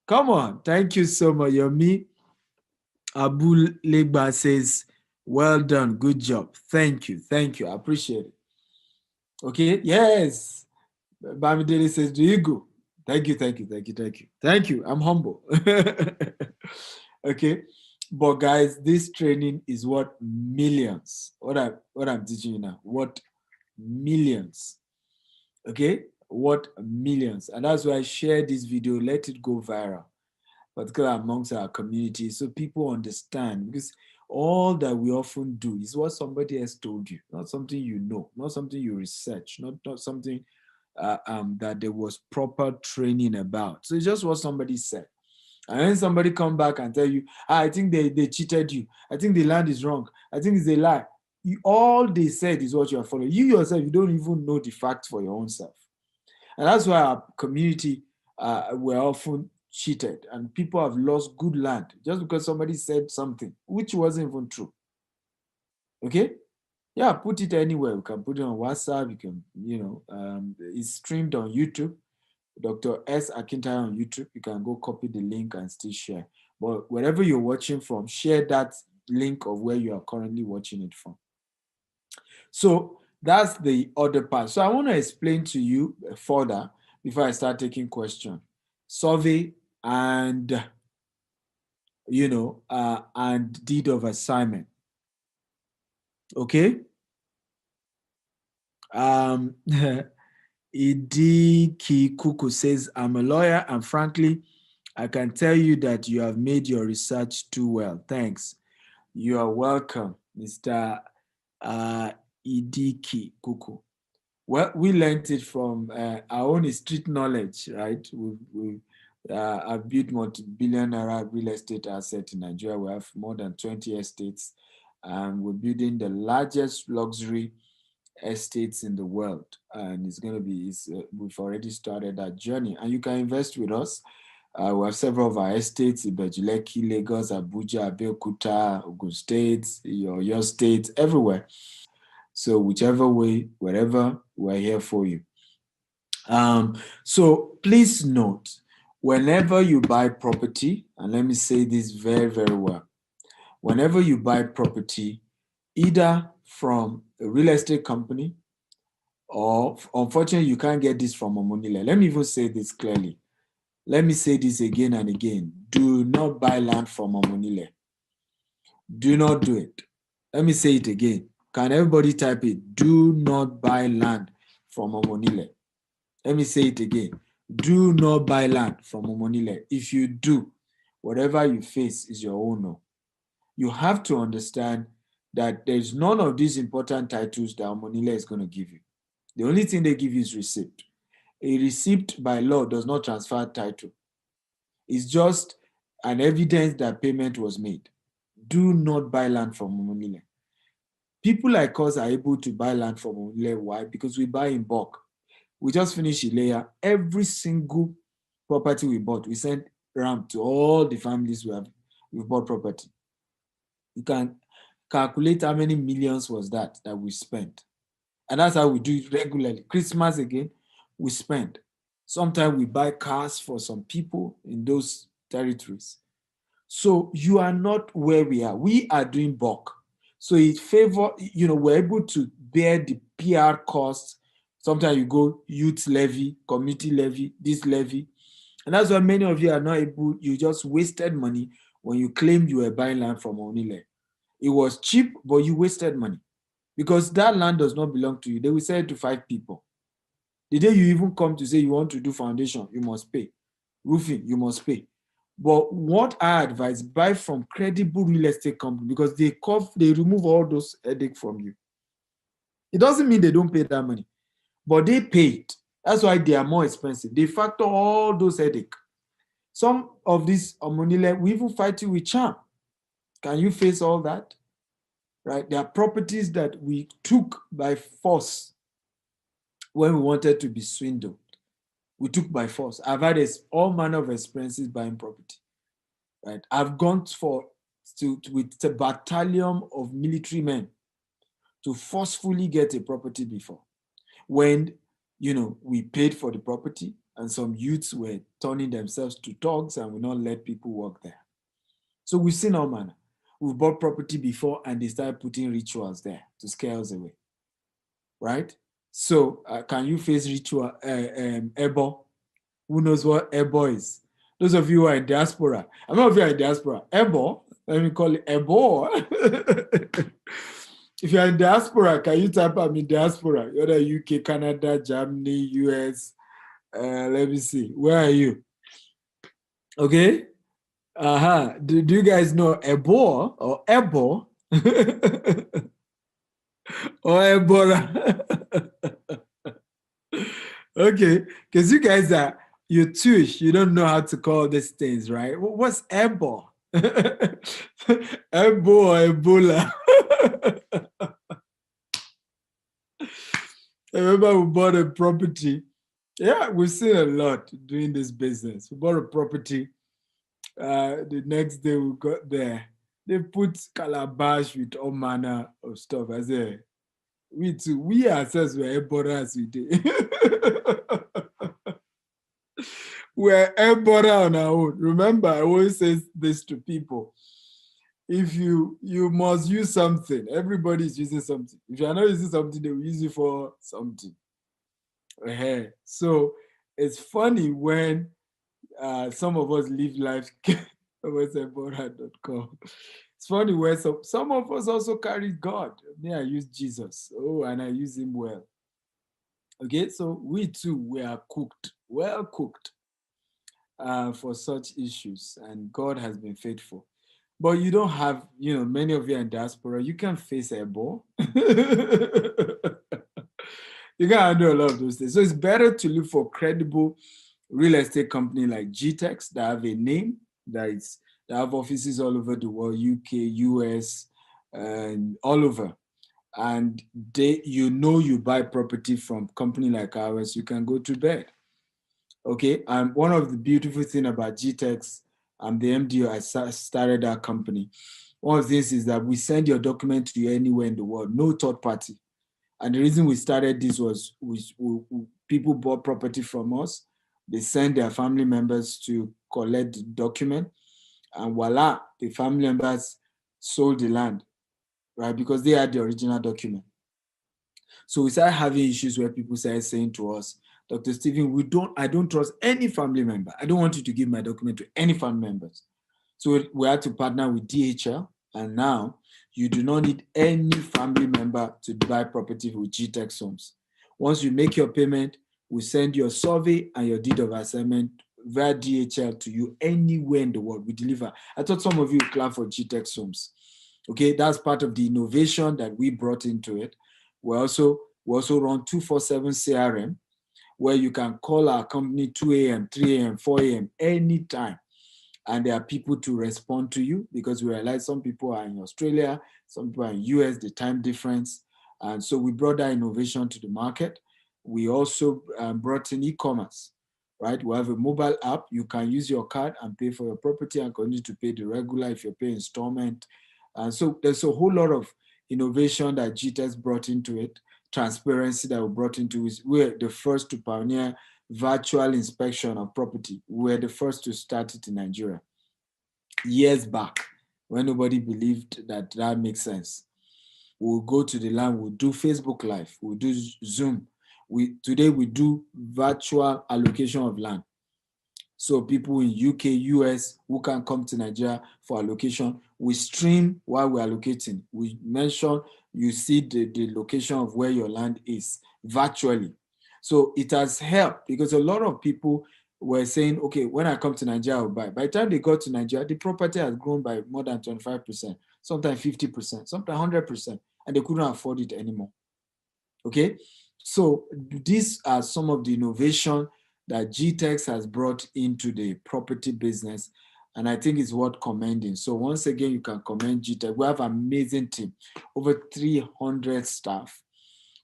Come on. Thank you so much. Yomi Abu Legba says, well done. Good job. Thank you. Thank you. I appreciate it. Okay. Yes. Bamidele says, do you go? Thank you. Thank you. Thank you. Thank you. Thank you. I'm humble. Okay. But guys, this training is what millions. What I'm teaching you now. What millions. Okay. What millions. And that's why I share this video. Let it go viral, particularly amongst our community, so people understand. Because all that we often do is what somebody else told you, not something you know, not something you research, not something that there was proper training about. So it's just what somebody said. And then somebody come back and tell you, I think they cheated you. I think the land is wrong. I think it's a lie. All they said is what you are following. You yourself, you don't even know the facts for your own self. And that's why our community we're often cheated, and people have lost good land just because somebody said something which wasn't even true. Okay? Yeah, put it anywhere. You can put it on WhatsApp. You can, it's streamed on YouTube. Dr. S. Akintayo on YouTube. You can go copy the link and still share. But wherever you're watching from, share that link of where you are currently watching it from. So that's the other part. So I want to explain to you further before I start taking questions. Survey and, and deed of assignment. Okay? Idiki Kuku says, I'm a lawyer, and frankly, I can tell you that you have made your research too well. Thanks. You are welcome, Mr. Idiki Kuku. Well, we learned it from our own street knowledge, right? I've built multi-billion naira real estate asset in Nigeria. We have more than 20 estates, and we're building the largest luxury estates in the world, and it's going to be, we've already started that journey, and you can invest with us. We have several of our estates in Bejuleki, Lagos, Abuja, Abeokuta, Ogun State, your state, everywhere. So whichever way, wherever, we're here for you. So please note, whenever you buy property, and let me say this very, very well, whenever you buy property, either from a real estate company, or unfortunately, you can't get this from Omonile. Let me even say this clearly. Let me say this again and again. Do not buy land from Omonile. Do not do it. Let me say it again. Can everybody type it? Do not buy land from Omonile. Let me say it again. Do not buy land from Omonile. If you do, whatever you face is your own. No. You have to understand that there's none of these important titles that Omonile is going to give you. The only thing they give you is receipt. A receipt by law does not transfer title. It's just an evidence that payment was made. Do not buy land from Omonile. People like us are able to buy land from Omonile. Why? Because we buy in bulk. We just finished Ilea. Every single property we bought, we sent RAM to all the families we've bought property. You can calculate how many millions was that we spent. And that's how we do it regularly. Christmas again, we spend. Sometimes we buy cars for some people in those territories. So you are not where we are. We are doing bulk. So it favor, we're able to bear the PR costs. Sometimes you go youth levy, community levy, this levy. And that's why many of you are not able, you just wasted money when you claimed you were buying land from Omonile. It was cheap, but you wasted money. Because that land does not belong to you. They will sell it to 5 people. The day you even come to say you want to do foundation, you must pay. Roofing, you must pay. But what I advise, buy from credible real estate company, because they remove all those headaches from you. It doesn't mean they don't pay that money, but they pay it. That's why they are more expensive. They factor all those headaches. Some of these Omonile, we even fight you with charm. Can you face all that? Right? There are properties that we took by force when we wanted to be swindled. We took by force. I've had all manner of experiences buying property. Right? I've gone with a battalion of military men to forcefully get a property before. When, we paid for the property and some youths were turning themselves to thugs and will not let people work there. So we've seen all manner. We've bought property before and they started putting rituals there to scare us away, right? So can you face ritual, Ebo? Who knows what Ebo is? Those of you who are in diaspora, I'm not if you are in diaspora, Ebo, let me call it Ebo. If you are in diaspora, can you type I'm in diaspora? You're the UK, Canada, Germany, US. Let me see. Where are you? Okay. Do you guys know Ebo or Ebo? Or Ebola? Okay, because you guys you're Jewish, you don't know how to call these things, right? What's Ebo? Ebo or Ebola? I remember we bought a property Yeah, we've seen a lot doing this business. We bought a property. The next day we got there. They put calabash with all manner of stuff. I said, we too, we ourselves were borrowers we did. We're a borrower on our own. Remember, I always say this to people. If you must use something, everybody's using something. If you're not using something, they will use it for something. So it's funny when some of us live life websitebora.com. It's funny where some of us also carry God. Me, I use Jesus. Oh, and I use him well. Okay, so we too, we are cooked, well cooked for such issues, and God has been faithful. But you don't have, many of you in diaspora, you can face Ebo. You can handle a lot of those things. So it's better to look for credible real estate company like GTEX that have a name, that have offices all over the world, UK, US, and all over. And you buy property from company like ours, you can go to bed. Okay, and one of the beautiful things about GTEX, I'm the MD, I started that company. One of the things is that we send your document to you anywhere in the world, no third party. And the reason we started this was people bought property from us. They sent their family members to collect the document. And voila, the family members sold the land, right? Because they had the original document. So we started having issues where people started saying to us, Dr. Stephen, I don't trust any family member. I don't want you to give my document to any family members. So we had to partner with DHL. And now you do not need any family member to buy property with GTEX Homes. Once you make your payment, we send your survey and your deed of assignment via DHL to you anywhere in the world. We deliver. I thought some of you would clap for GTEX Homes. Okay, that's part of the innovation that we brought into it. We also run 247 CRM, where you can call our company 2 a.m., 3 a.m., 4 a.m., anytime. And there are people to respond to you, because we realize some people are in Australia, some people are in US, the time difference. And so we brought that innovation to the market. We also brought in e-commerce, right? We have a mobile app. You can use your card and pay for your property and continue to pay the regular if you're paying installment. And so there's a whole lot of innovation that GTEX brought into it, transparency that we brought into it. We're the first to pioneer virtual inspection of property. We're the first to start it in Nigeria years back, when nobody believed that makes sense. We'll go to the land, we'll do Facebook Live, we'll do Zoom. Today we do virtual allocation of land. So people in UK, US who can come to Nigeria for allocation, we stream while we're allocating. We mention, you see the location of where your land is virtually. So it has helped, because a lot of people were saying, okay, when I come to Nigeria, I'll buy. By the time they got to Nigeria, the property has grown by more than 25%, sometimes 50%, sometimes 100%, and they couldn't afford it anymore. Okay, so these are some of the innovation that GTEX has brought into the property business, and I think it's worth commending. So once again, you can commend GTEX. We have an amazing team, over 300 staff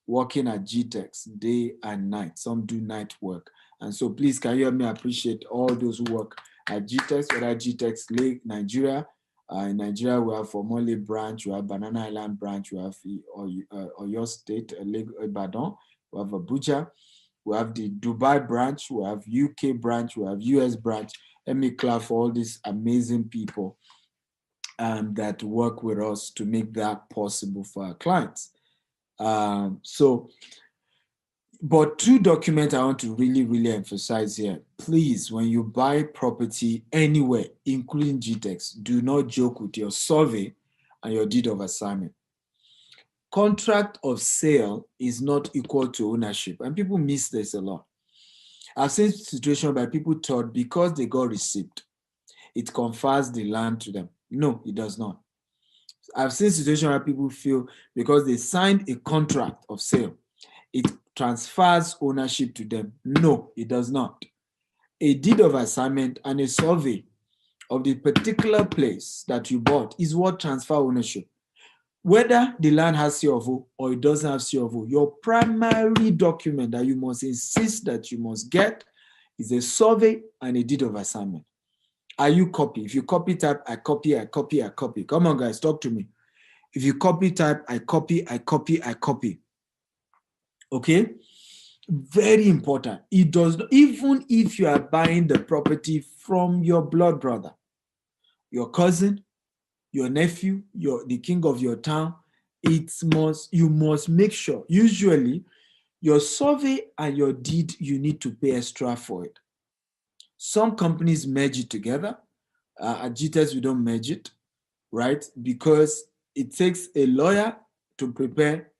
working at GTEX day and night. Some do night work. And so please, can you help me appreciate all those who work at GTEX, whether GTEX Lake, Nigeria. In Nigeria, we have Formole branch, we have Banana Island branch, we have Oyo State, Lake Ibadan, we have Abuja, we have the Dubai branch, we have UK branch, we have US branch. Let me clap for all these amazing people that work with us to make that possible for our clients. But two documents I want to really, really emphasize here. Please, when you buy property anywhere, including GTEX, do not joke with your survey and your deed of assignment. Contract of sale is not equal to ownership, and people miss this a lot. I've seen situations where people thought because they got receipt, it confers the land to them. No, it does not. I've seen situations where people feel because they signed a contract of sale, it transfers ownership to them. No, it does not. A deed of assignment and a survey of the particular place that you bought is what transfer ownership. Whether the land has C of O or it doesn't have C of O, your primary document that you must insist that you must get is a survey and a deed of assignment. Are you copy? If you copy type, I copy, I copy, I copy. Come on, guys, talk to me. If you copy type, I copy, I copy, I copy. Okay? Very important. It does not, even if you are buying the property from your blood brother, your cousin, your nephew, the king of your town, you must make sure. Usually, your survey and your deed, you need to pay extra for it. Some companies merge it together. At GTEx, we don't merge it, right? Because it takes a lawyer to prepare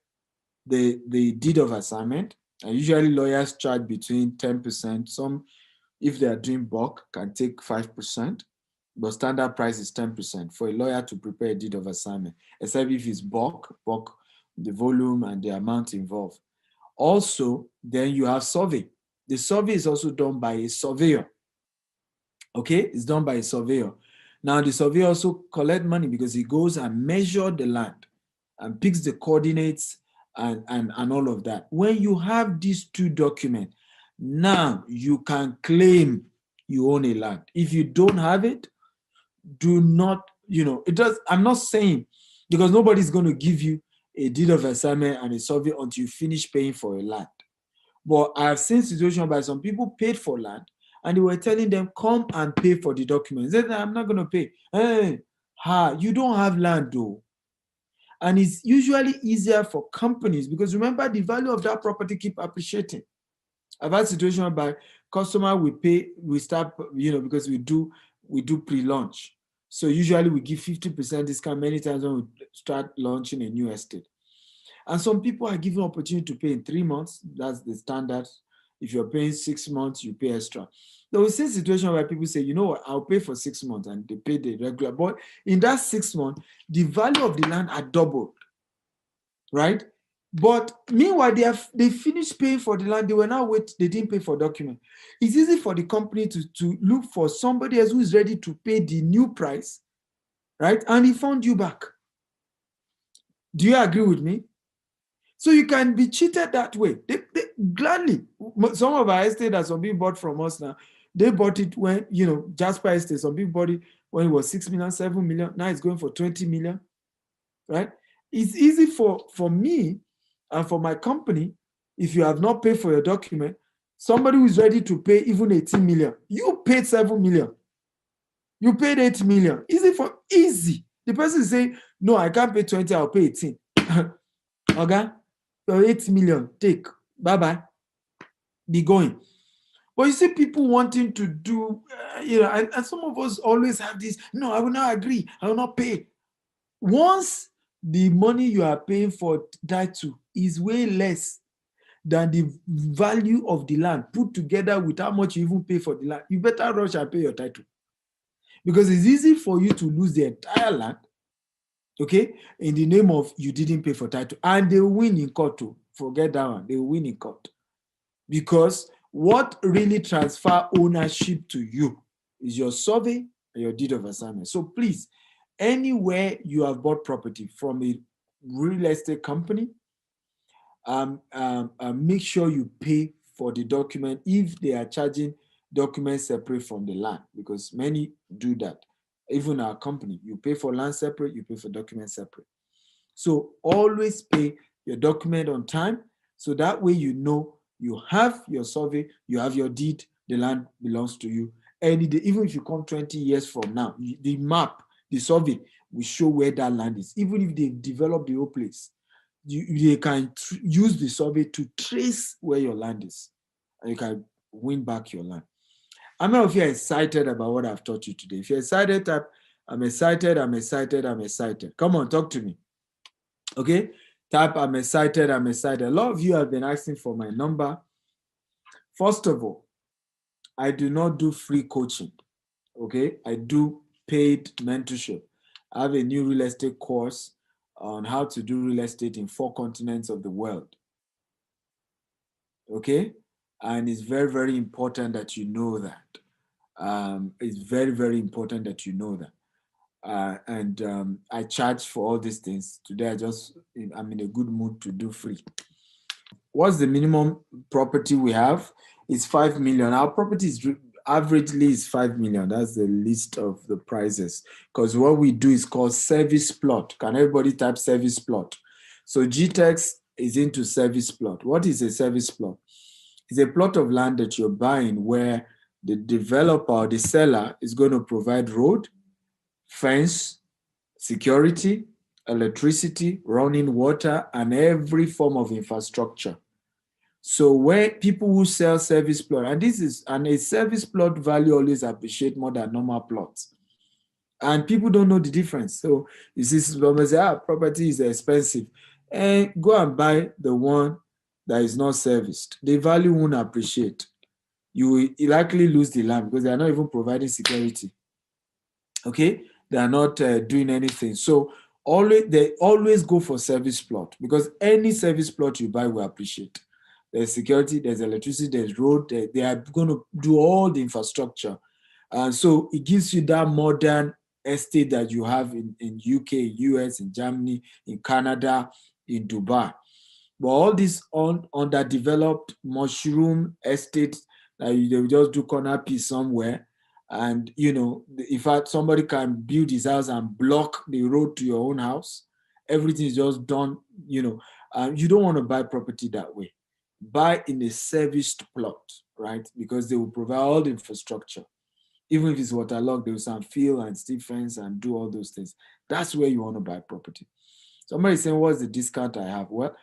the deed of assignment. And usually lawyers charge between 10%. Some, if they are doing bulk, can take 5%. But standard price is 10% for a lawyer to prepare a deed of assignment, except if it's bulk, the volume and the amount involved. Also, then you have survey. The survey is also done by a surveyor. Okay, it's done by a surveyor. Now, the surveyor also collects money because he goes and measures the land and picks the coordinates and all of that. When you have these two documents, now you can claim you own a land. If you don't have it, do not, it does. I'm not saying, because nobody's going to give you a deed of assignment and a survey until you finish paying for a land. But I've seen situations where some people paid for land and they were telling them, come and pay for the documents. They said, I'm not going to pay. Hey, you don't have land though. And it's usually easier for companies because remember, the value of that property keep appreciating. I've had situations whereby customer we start, because we do pre-launch. So usually we give 50% discount many times when we start launching a new estate. And some people are given opportunity to pay in 3 months. That's the standard. If you're paying 6 months, you pay extra. There was a situation where people say, you know what, I'll pay for 6 months, and they pay the regular. But in that 6 months, the value of the land had doubled, right? But meanwhile, they finished paying for the land. They were now they didn't pay for document. It's easy for the company to look for somebody else who is ready to pay the new price, right? And he found you back. Do you agree with me? So you can be cheated that way. They gladly. Some of our estate that some people bought from us now, they bought it when, Jasper Estate, some people bought it when it was 6 million, 7 million. Now it's going for 20 million, right? It's easy for me and for my company, if you have not paid for your document, somebody who is ready to pay even 18 million, you paid 7 million. You paid 8 million. Easy. The person is saying, no, I can't pay 20, I'll pay 18. Okay? So 8 million, take. Bye-bye. Be going. But you see people wanting to do, and some of us always have this, no, I will not agree. I will not pay. Once the money you are paying for title is way less than the value of the land put together with how much you even pay for the land, you better rush and pay your title. Because it's easy for you to lose the entire land, okay, in the name of you didn't pay for title. And they win in court too. Forget that one. They win in court. Because what really transfer ownership to you is your survey and your deed of assignment. So please, anywhere you have bought property from a real estate company, make sure you pay for the document if they are charging documents separate from the land, because many do that. Even our company, you pay for land separate, you pay for documents separate. So always pay your document on time, so that way you have your survey, you have your deed, the land belongs to you. Any day, even if you come 20 years from now, the map, the survey will show where that land is. Even if they've developed the whole place, they can use the survey to trace where your land is, and you can win back your land. How many of you are excited about what I've taught you today? If you're excited, type, I'm excited, I'm excited, I'm excited. Come on, talk to me. Okay? Type, I'm excited, I'm excited. A lot of you have been asking for my number. First of all, I do not do free coaching. Okay? I do paid mentorship. I have a new real estate course on how to do real estate in 4 continents of the world. Okay? And it's very, very important that you know that. It's very, very important that you know that. and I charge for all these things. Today, I'm in a good mood to do free. What's the minimum property we have? It's 5 million. Our property is averagely is 5 million. That's the list of the prices. Because what we do is called service plot. Can everybody type service plot? So GTEx is into service plot. What is a service plot? It's a plot of land that you're buying where the developer or the seller is going to provide road, fence, security, electricity, running water, and every form of infrastructure. So where people who sell service plot, and a service plot value always appreciate more than normal plots. And people don't know the difference. So you see, someone say, property is expensive. And go and buy the one that is not serviced. The value won't appreciate. You will likely lose the land because they are not even providing security. Okay? They are not doing anything. So they always go for service plot because any service plot you buy will appreciate. There's security, there's electricity, there's road. They are going to do all the infrastructure. And so it gives you that modern estate that you have in UK, US, in Germany, in Canada, in Dubai. But all these underdeveloped mushroom estates, they will just do corner piece somewhere. And, if somebody can build his house and block the road to your own house, everything is just done, you don't want to buy property that way. Buy in a serviced plot, right? Because they will provide all the infrastructure. Even if it's waterlogged, they will some fill and steel fence and do all those things. That's where you want to buy property. Somebody saying, what's the discount I have? Well,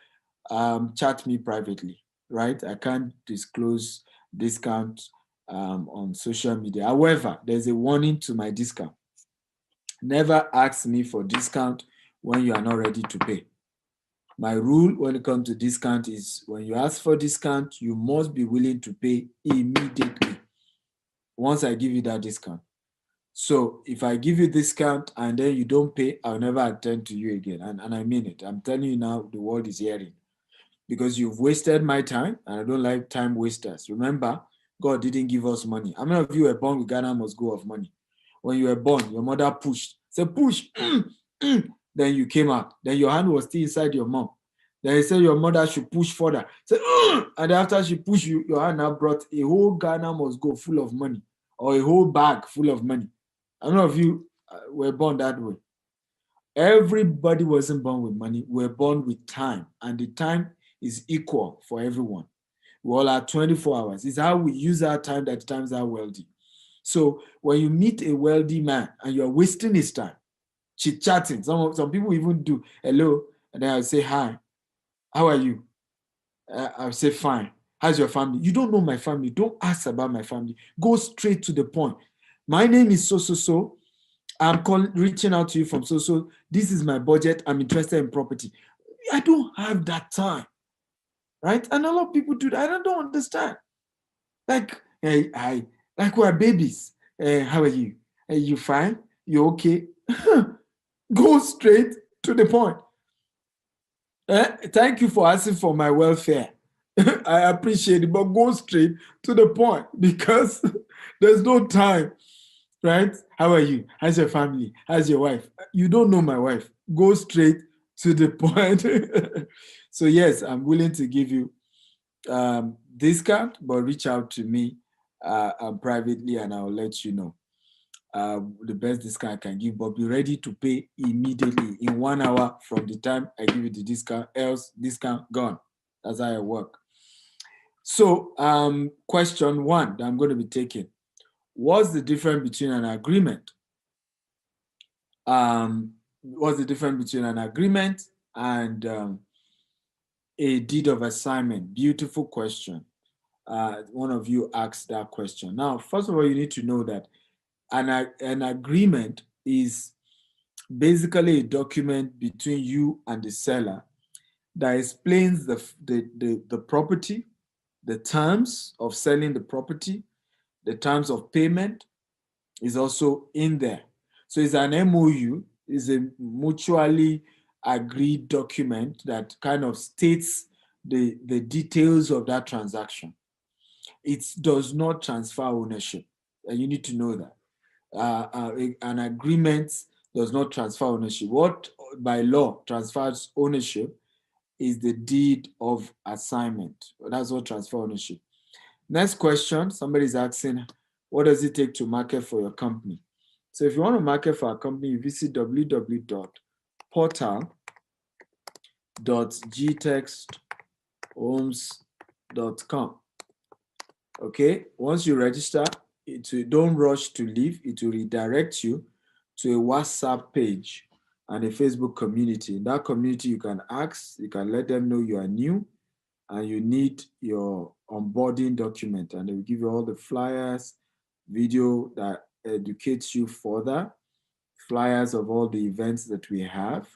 chat me privately, right? I can't disclose discount on social media. However, there's a warning to my discount. Never ask me for discount when you are not ready to pay. My rule when it comes to discount is when you ask for discount, you must be willing to pay immediately once I give you that discount. So if I give you discount and then you don't pay, I'll never attend to you again. And I mean it. I'm telling you now, the world is hearing. Because you've wasted my time, and I don't like time wasters. Remember, God didn't give us money. How many of you were born with Ghana must go of money? When you were born, your mother pushed. Say, push. Then you came out. Then your hand was still inside your mom. Then he said your mother should push further. Say, and after she pushed you, your hand now brought a whole Ghana must go full of money, or a whole bag full of money. How many of you were born that way? Everybody wasn't born with money. We're born with time, and the time is equal for everyone. We all have 24 hours. It's how we use our time that times are wealthy. So when you meet a wealthy man and you're wasting his time, chit-chatting, some people even do hello, and then I'll say, hi, how are you? I'll say, fine. How's your family? You don't know my family. Don't ask about my family. Go straight to the point. My name is so. I'm reaching out to you from so. This is my budget. I'm interested in property. I don't have that time. Right? And a lot of people do that. I don't understand. Like, hey, hi. Like we're babies. How are you? Are you fine? You okay? Go straight to the point. Thank you for asking for my welfare. I appreciate it, but go straight to the point because there's no time, right? How are you? How's your family? How's your wife? You don't know my wife. Go straight to the point. So yes, I'm willing to give you discount, but reach out to me privately and I'll let you know the best discount I can give, but be ready to pay immediately in 1 hour from the time I give you the discount, else discount gone. That's how I work. So question 1 that I'm going to be taking. What's the difference between an agreement? What's the difference between an agreement and a deed of assignment? Beautiful question. One of you asked that question. Now, first of all, you need to know that an agreement is basically a document between you and the seller that explains the property, the terms of selling the property, the terms of payment is also in there. So it's an MOU, is a mutually agreed document that kind of states the details of that transaction. It does not transfer ownership, and you need to know that. An agreement does not transfer ownership. What by law transfers ownership is the deed of assignment. That's what transfer ownership. Next question, somebody's asking, what does it take to market for your company? So if you want to market for a company, you visit www.gtexthomes.com. Okay, once you register, don't rush to leave. It will redirect you to a WhatsApp page and a Facebook community. In that community, you can ask, you can let them know you are new and you need your onboarding document, and they will give you all the flyers, video that educates you further, flyers of all the events that we have.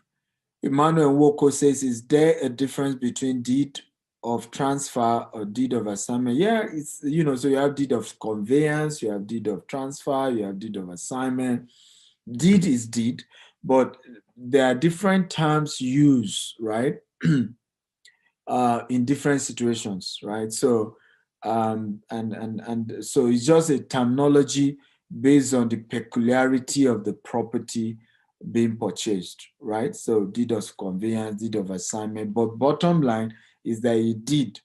Emmanuel Woko says, is there a difference between deed of transfer or deed of assignment? Yeah, it's, you know, so you have deed of conveyance, you have deed of transfer, you have deed of assignment. Deed is deed, but there are different terms used, right? In different situations, right? So, and so it's just a terminology based on the peculiarity of the property being purchased, right? So deed of conveyance, deed of assignment, but bottom line is that a deed,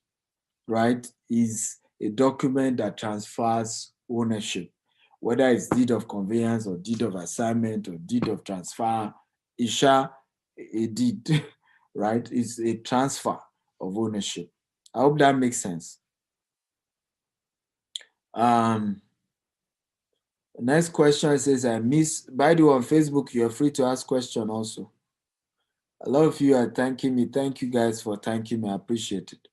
right, is a document that transfers ownership, whether it's deed of conveyance or deed of assignment or deed of transfer. Isha, a deed, right, is a transfer of ownership. I hope that makes sense. Next question says, I miss, by the way, on Facebook, you're free to ask question also. A lot of you are thanking me. Thank you guys for thanking me. I appreciate it.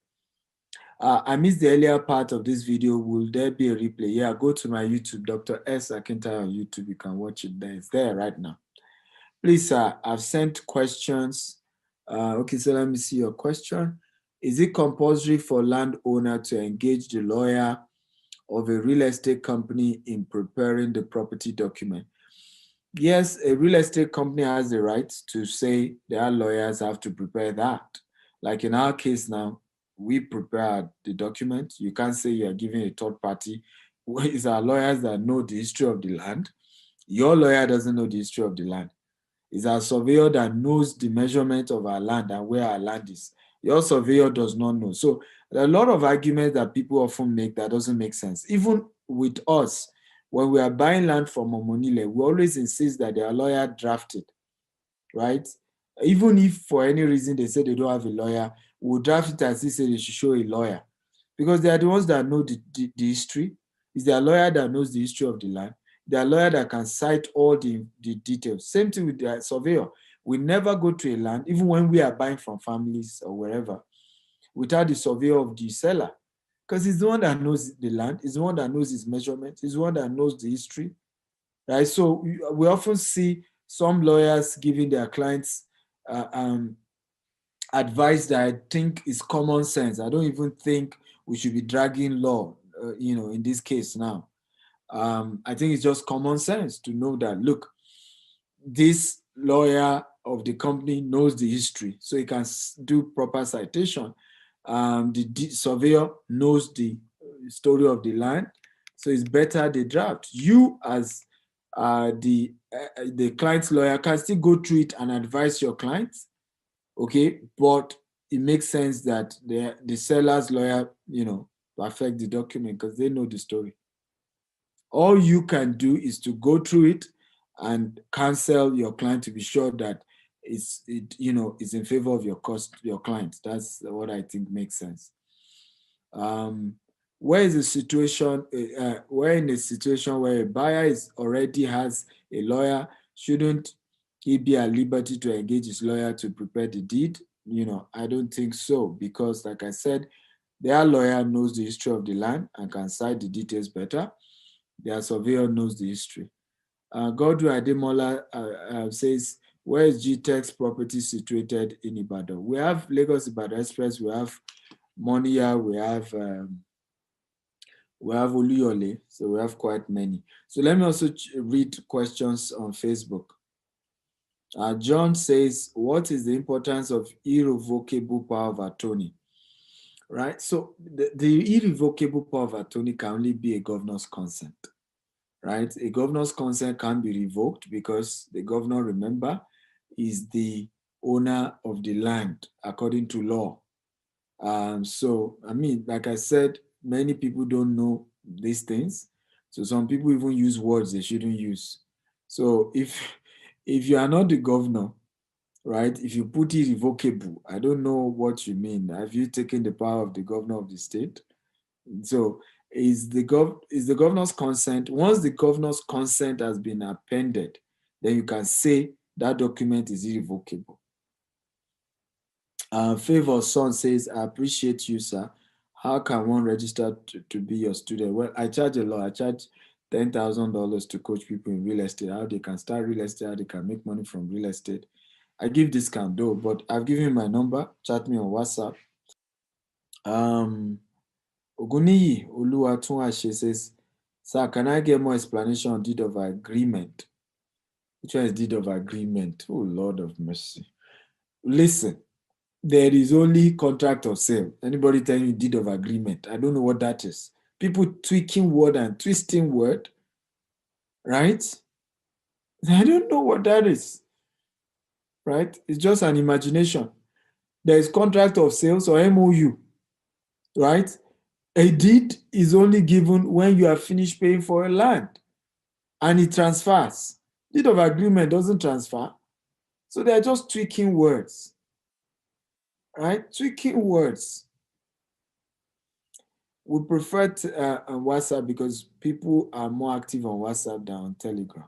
I missed the earlier part of this video. Will there be a replay? Yeah, go to my YouTube, Dr. S. Akintayo on YouTube. You can watch it there. It's there right now. Please, I've sent questions. Okay, so let me see your question. Is it compulsory for landowner to engage the lawyer of a real estate company in preparing the property document? Yes, a real estate company has the right to say their lawyers have to prepare that. Like in our case now, we prepare the document. You can't say you are giving a third party. It's our lawyers that know the history of the land. Your lawyer doesn't know the history of the land. It's our surveyor that knows the measurement of our land and where our land is. Your surveyor does not know. So there are a lot of arguments that people often make that doesn't make sense. Even with us, when we are buying land from Omonile, we always insist that their lawyer drafted, right? Even if for any reason they say they don't have a lawyer, we'll draft it as they say they should show a lawyer. Because they are the ones that know the history. It's their lawyer that knows the history of the land. Their lawyer that can cite all the details. Same thing with the surveyor. We never go to a land, even when we are buying from families or wherever, without the surveyor of the seller. Because he's the one that knows the land, he's the one that knows his measurements, he's the one that knows the history, right? So we often see some lawyers giving their clients advice that I think is common sense. I don't even think we should be dragging law, in this case now. I think it's just common sense to know that, look, this lawyer of the company knows the history, so he can do proper citation. The surveyor knows the story of the land, so it's better they draft. You as the client's lawyer can still go through it and advise your clients, okay? But it makes sense that the seller's lawyer, perfect the document because they know the story. All you can do is to go through it and counsel your client to be sure that it's in favor of your client. That's what I think makes sense. Where is the situation? We're in a situation where a buyer already has a lawyer. Shouldn't he be at liberty to engage his lawyer to prepare the deed? I don't think so, because like I said, their lawyer knows the history of the land and can cite the details better. Their surveyor knows the history. Godwin Ademola says, where is GTEX property situated in Ibadan? We have Lagos Ibadan Express, we have Monia, we have Oluyole, so we have quite many. So let me also read questions on Facebook. John says, what is the importance of irrevocable power of attorney? Right, so the irrevocable power of attorney can only be a governor's consent. right? A governor's consent can be revoked because the governor, remember, is the owner of the land according to law. So, I mean, like I said, many people don't know these things. So some people even use words they shouldn't use. So if you are not the governor, right, if you put irrevocable, I don't know what you mean. Have you taken the power of the governor of the state? So is the governor's consent, once the governor's consent has been appended, then you can say that document is irrevocable. Favor Son says, I appreciate you, sir. How can one register to be your student? Well, I charge a lot. I charge $10,000 to coach people in real estate, how they can start real estate, how they can make money from real estate. I give discount though, but I've given you my number. Chat me on WhatsApp. Oguniyi Oluwatunwase says, sir, can I get more explanation on deed of agreement? Which one is deed of agreement? Oh, Lord of mercy. Listen, there is only contract of sale. Anybody telling you deed of agreement? I don't know what that is. People tweaking word and twisting word, right? I don't know what that is, right? It's just an imagination. There is contract of sales or MOU, right? A deed is only given when you have finished paying for a land and it transfers. Deed of agreement doesn't transfer. So they're just tweaking words, right? Tweaking words. We prefer on WhatsApp because people are more active on WhatsApp than on Telegram.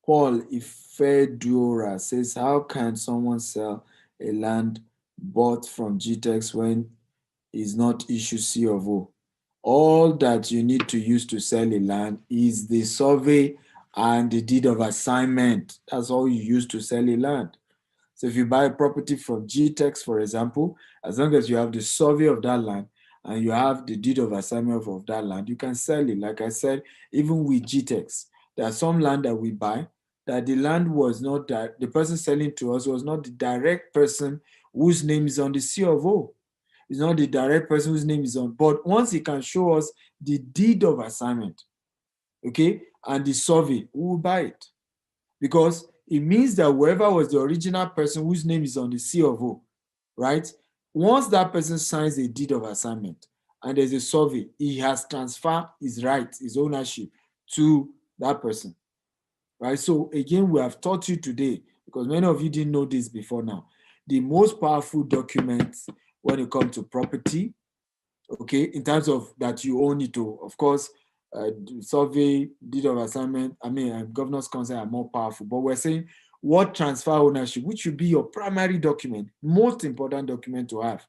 Paul Ifedura says, how can someone sell a land bought from GTEx when it's not issued C of O? All that you need to use to sell a land is the survey and the deed of assignment. That's all you use to sell a land. So if you buy a property from GTEx, for example, as long as you have the survey of that land and you have the deed of assignment of that land, you can sell it. Like I said, even with GTEx, there are some land that we buy that the land was not that the person selling to us was not the direct person whose name is on the C of O. It's not the direct person whose name is on, but once he can show us the deed of assignment, okay, and the survey, we will buy it. Because it means that whoever was the original person whose name is on the C of O, right? Once that person signs a deed of assignment and there's a survey, he has transferred his rights, his ownership to that person, right? So again, we have taught you today, because many of you didn't know this before now, the most powerful documents when it comes to property, okay, in terms of that you own it to, of course, survey, deed of assignment, governor's consent are more powerful, but we're saying what transfer ownership, which should be your primary document, most important document to have,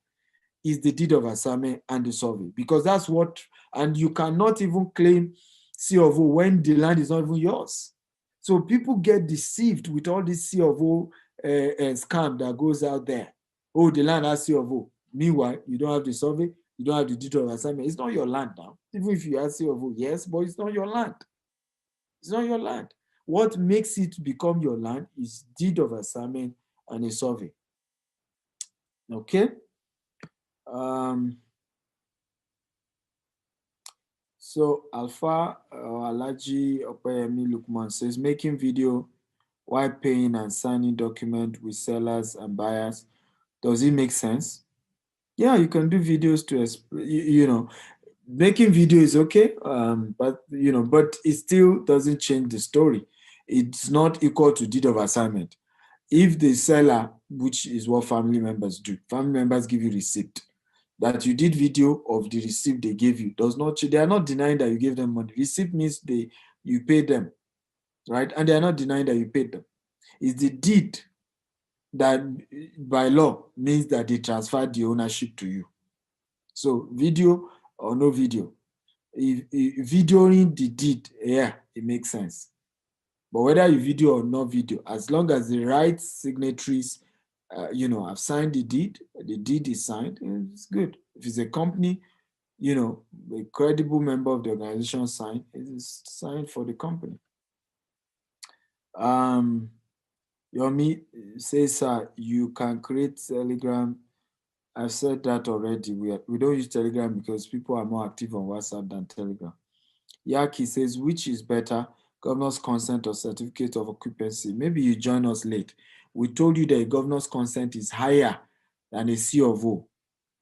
is the deed of assignment and the survey, because that's what, and you cannot even claim C of O when the land is not even yours. So people get deceived with all this C of O scam that goes out there. Oh, the land has C of O. Meanwhile, you don't have the survey, you don't have the deed of assignment. It's not your land now. Even if you have C of O, yes, but it's not your land. It's not your land. What makes it become your land is deed of assignment and a survey. Okay? So Alpha Alaji Opeyemi Lukman says, making video while paying and signing document with sellers and buyers, does it make sense? Yeah, you can do videos to, making video is okay, but it still doesn't change the story. It's not equal to deed of assignment. If the seller, which is what family members do, family members give you receipt, that you did video of the receipt they gave you, does not, they are not denying that you gave them money. Receipt means you paid them, right? And they are not denying that you paid them. It's the deed that by law means that they transferred the ownership to you. So video or no video, if videoing the deed, yeah, it makes sense. But whether you video or no video, as long as the right signatories, have signed the deed is signed, it's good. If it's a company, a credible member of the organization signed, it is signed for the company. Yomi says, you can create Telegram I've said that already. We don't use Telegram because people are more active on WhatsApp than Telegram. Yaki says, which is better, governor's consent or certificate of occupancy? Maybe you join us late. We told you that a governor's consent is higher than a C of O.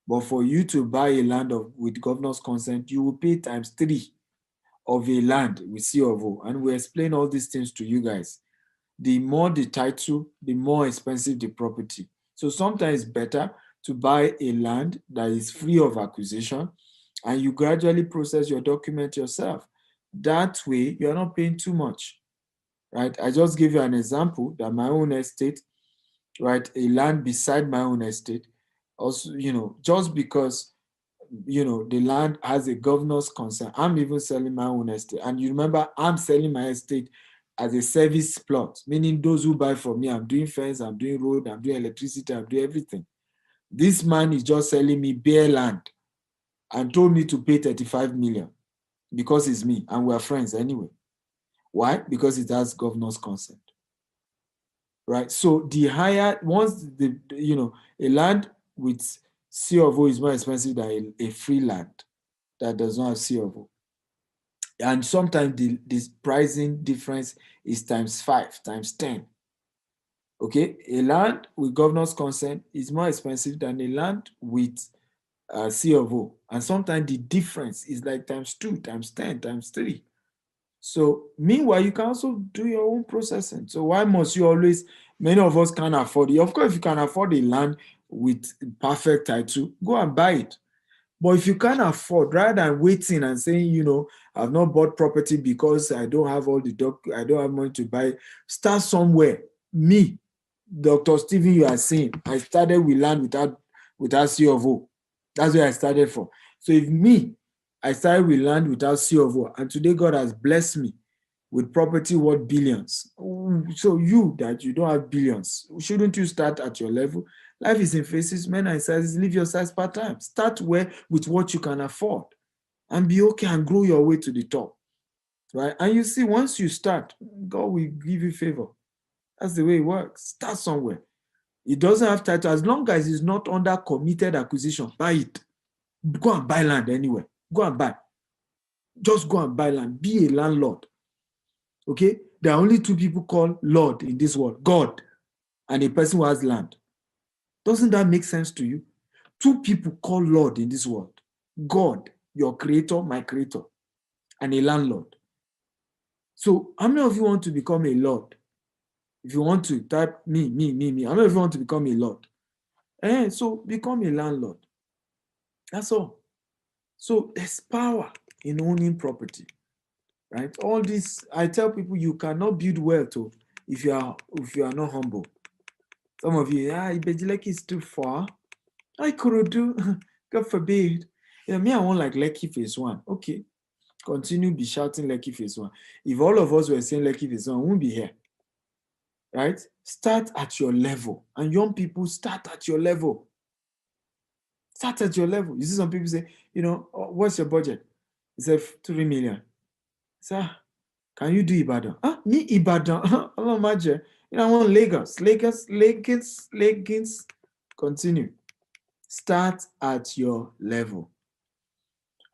But for you to buy a land with governor's consent, you will pay ×3 of a land with C of O. And we explain all these things to you guys. The more the title, the more expensive the property. So sometimes it's better to buy a land that is free of acquisition and you gradually process your document yourself. That way, you're not paying too much, right? I just gave you an example that my own estate, right, a land beside my own estate, also, just because, the land has a governor's consent, I'm even selling my own estate. And you remember, I'm selling my estate as a service plot, meaning those who buy from me, I'm doing fence, I'm doing road, I'm doing electricity, I'm doing everything. This man is just selling me bare land and told me to pay 35 million because it's me and we're friends anyway. Why? Because it has governor's consent, right? So the higher, once a land with C of O is more expensive than a free land that does not have C of O. And sometimes this pricing difference is ×5, ×10. Okay, a land with governor's consent is more expensive than a land with C of O. And sometimes the difference is like ×2, ×10, ×3. So meanwhile, you can also do your own processing. So why must you always, many of us can't afford it. Of course, if you can afford a land with perfect title, go and buy it. But if you can't afford, rather than waiting and saying, I've not bought property because I don't have I don't have money to buy, start somewhere. Me, Dr. Stephen, you are saying, I started with land without C of O. That's where I started from. So if I started with land without C of O, and today God has blessed me with property worth billions. So you don't have billions, shouldn't you start at your level? Life is in phases, men and sizes, live your size part-time. Start with what you can afford and be okay and grow your way to the top, right? And you see, once you start, God will give you favor. That's the way it works. Start somewhere. It doesn't have title. As long as it's not under committed acquisition, buy it. Go and buy land anywhere. Go and buy. Just go and buy land. Be a landlord. Okay? There are only two people called Lord in this world, God and a person who has land. Doesn't that make sense to you? Two people called Lord in this world, God, your creator, my creator, and a landlord. So how many of you want to become a Lord? If you want to type me, how many of you want to become a Lord? So become a landlord. That's all. So there's power in owning property, right? All this, I tell people, you cannot build wealth if you are not humble. Some of you, Ibejileki is too far. I could do, God forbid. Me, I want like Lekki phase 1. Okay, continue be shouting Lekki phase 1. If all of us were saying Lekki phase 1, we won't be here, right? Start at your level, and young people, start at your level. Start at your level. You see some people say, what's your budget? He said 3 million. Sir, can you do Ibadan? Me Ibadan? Allah Maje. I want Lagos. Continue. Start at your level.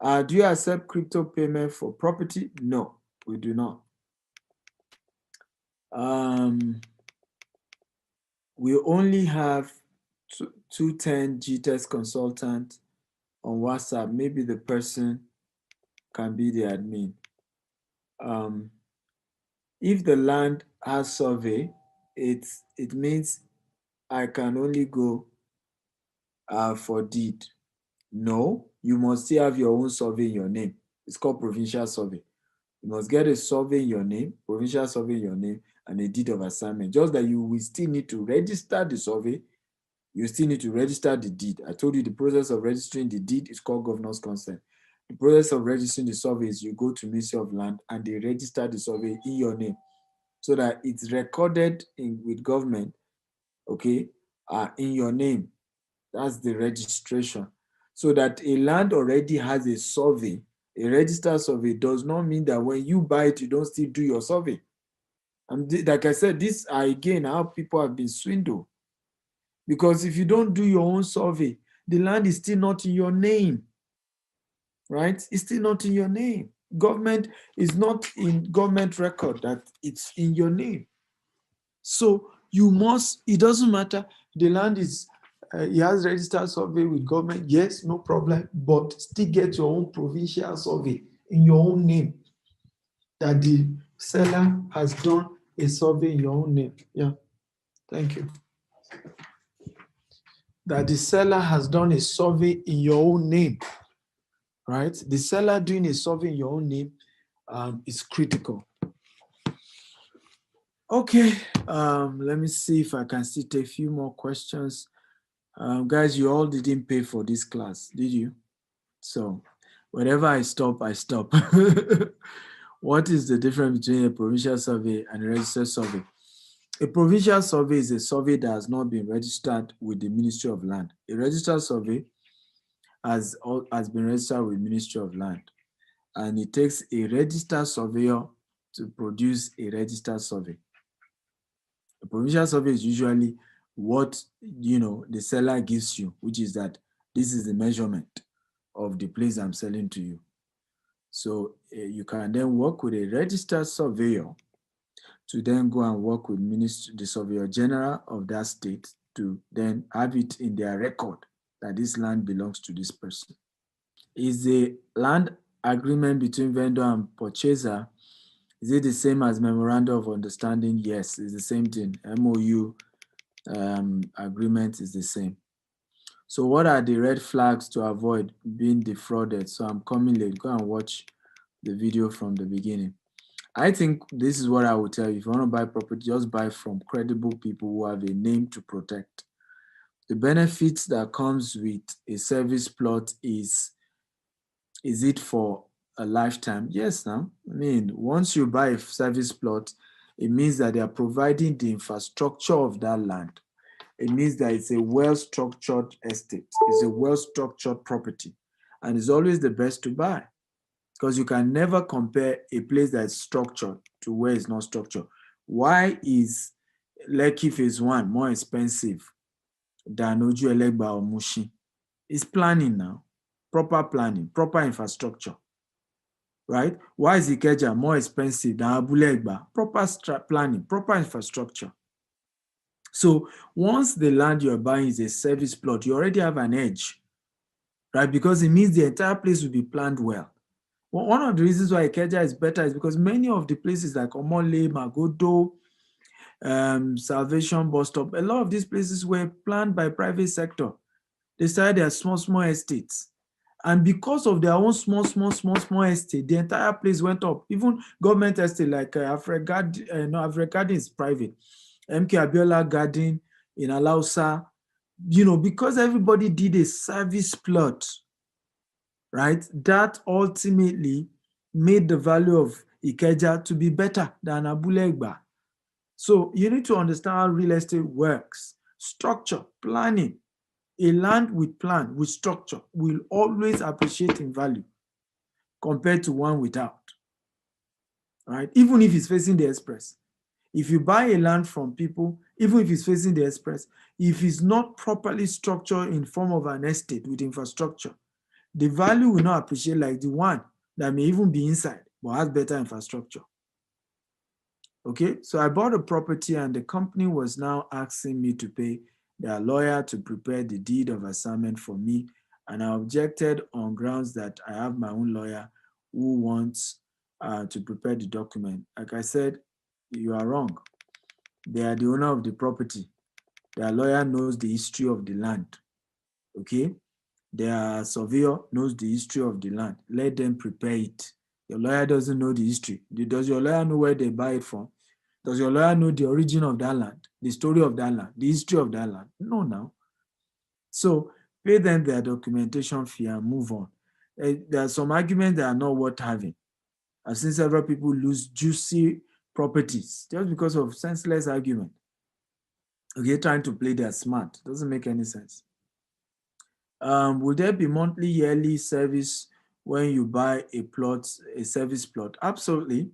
Do you accept crypto payment for property? No, we do not. We only have 210 GTEx consultant on WhatsApp. Maybe the person can be the admin. If the land has survey, it means I can only go for deed. No, you must still have your own survey in your name. It's called provincial survey. You must get a survey in your name, provincial survey in your name, and a deed of assignment. Just that you will still need to register the survey. You still need to register the deed. I told you the process of registering the deed is called governor's consent. The process of registering the survey is you go to Ministry of Land and they register the survey in your name so that it's recorded with government, okay, in your name. That's the registration. So that a land already has a survey, a registered survey, does not mean that when you buy it, you don't still do your survey. And like I said, this are again how people have been swindled. Because if you don't do your own survey, the land is still not in your name, right? It's still not in your name. Government is not in government record that it's in your name. So you must, it doesn't matter, the land is, he has registered survey with government, yes, no problem, but still get your own provincial survey in your own name, that the seller has done a survey in your own name. Yeah, thank you. That the seller has done a survey in your own name, right? The seller doing a survey in your own name is critical. Okay, let me see if I can still take a few more questions. Guys, you all didn't pay for this class, did you? So whenever I stop, I stop. What is the difference between a provincial survey and a registered survey? A provincial survey is a survey that has not been registered with the Ministry of Land. A registered survey has been registered with Ministry of Land. And it takes a registered surveyor to produce a registered survey. A provincial survey is usually what, you know, the seller gives you, which is that this is the measurement of the place I'm selling to you. So you can then work with a registered surveyor to then go and work with the Surveyor General of that state to then have it in their record that this land belongs to this person. Is the land agreement between vendor and purchaser, is it the same as memorandum of understanding? Yes, it's the same thing. MOU agreement is the same. So what are the red flags to avoid being defrauded? So I'm coming late. Go and watch the video from the beginning. I think this is what I would tell you. If you want to buy property, just buy from credible people who have a name to protect. The benefits that comes with a service plot is it for a lifetime? Yes, now. I mean, once you buy a service plot, it means that they are providing the infrastructure of that land. It means that it's a well-structured estate. It's a well-structured property. And it's always the best to buy because you can never compare a place that's structured to where it's not structured. Why is Lekki Phase 1 more expensive than Oju Elegba or Mushin? It's planning now. Proper planning, proper infrastructure, right? Why is Ikeja more expensive than Abule Egba? Proper planning, proper infrastructure. So once the land you're buying is a service plot, you already have an edge, right? Because it means the entire place will be planned well. Well, one of the reasons why Ikeja is better is because many of the places like Omole, Magodo, Salvation Bus Stop, a lot of these places were planned by private sector. They started their small estates. And because of their own small estate, the entire place went up. Even government estate like Africa Garden is private. MK Abiola Garden in Alausa, you know, because everybody did a service plot, right? That ultimately made the value of Ikeja to be better than Abule Egba. So you need to understand how real estate works. Structure, planning. A land with plan, with structure, will always appreciate in value compared to one without, right? Even if it's facing the express. If you buy a land from people, even if it's facing the express, if it's not properly structured in form of an estate with infrastructure, the value will not appreciate like the one that may even be inside, but has better infrastructure. Okay, so I bought a property and the company was now asking me to pay their lawyer to prepare the deed of assignment for me. And I objected on grounds that I have my own lawyer who wants to prepare the document. Like I said, you are wrong. They are the owner of the property. Their lawyer knows the history of the land. Okay? Their surveyor knows the history of the land. Let them prepare it. Your lawyer doesn't know the history. Does your lawyer know where they buy it from? Does your lawyer know the origin of that land, the story of that land, the history of that land? No, now. So pay them their documentation fee and move on. There are some arguments that are not worth having. I've seen several people lose juicy properties just because of senseless argument. Okay, trying to play their smart. Doesn't make any sense. Will there be monthly, yearly service when you buy a plot, a service plot? Absolutely.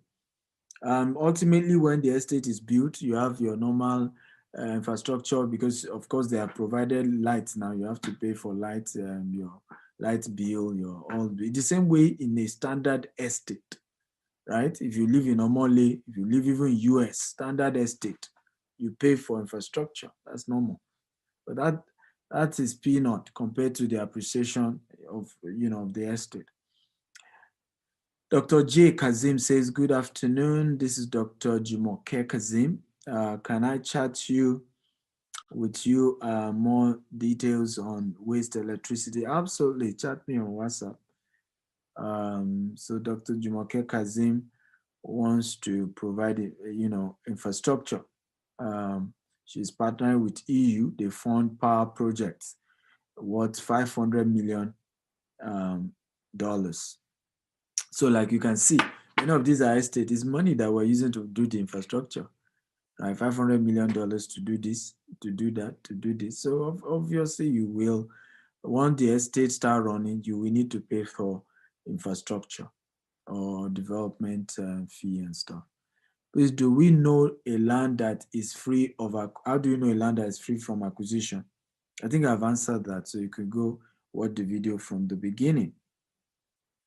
Ultimately, when the estate is built, you have your normal infrastructure, because of course they are provided lights now. You have to pay for lights, your light bill, your all the same way in a standard estate, right? If you live in Omole, if you live even US standard estate, you pay for infrastructure. That's normal, but that is peanut compared to the appreciation of of the estate. Dr. J. Kazim says, good afternoon. This is Dr. Jumoke Kazim. Can I chat with you more details on waste electricity? Absolutely. Chat me on WhatsApp. So Dr. Jumoke Kazim wants to provide, infrastructure. She's partnering with EU. They fund power projects worth $500 million. So like you can see, many of these are estate. It's money that we're using to do the infrastructure. Right? $500 million to do this, to do that, to do this. So obviously you will, once the estate start running, you will need to pay for infrastructure or development fee and stuff. Please, do we know a land that is free of, how do you know a land that is free from acquisition? I think I've answered that. So you can go watch the video from the beginning.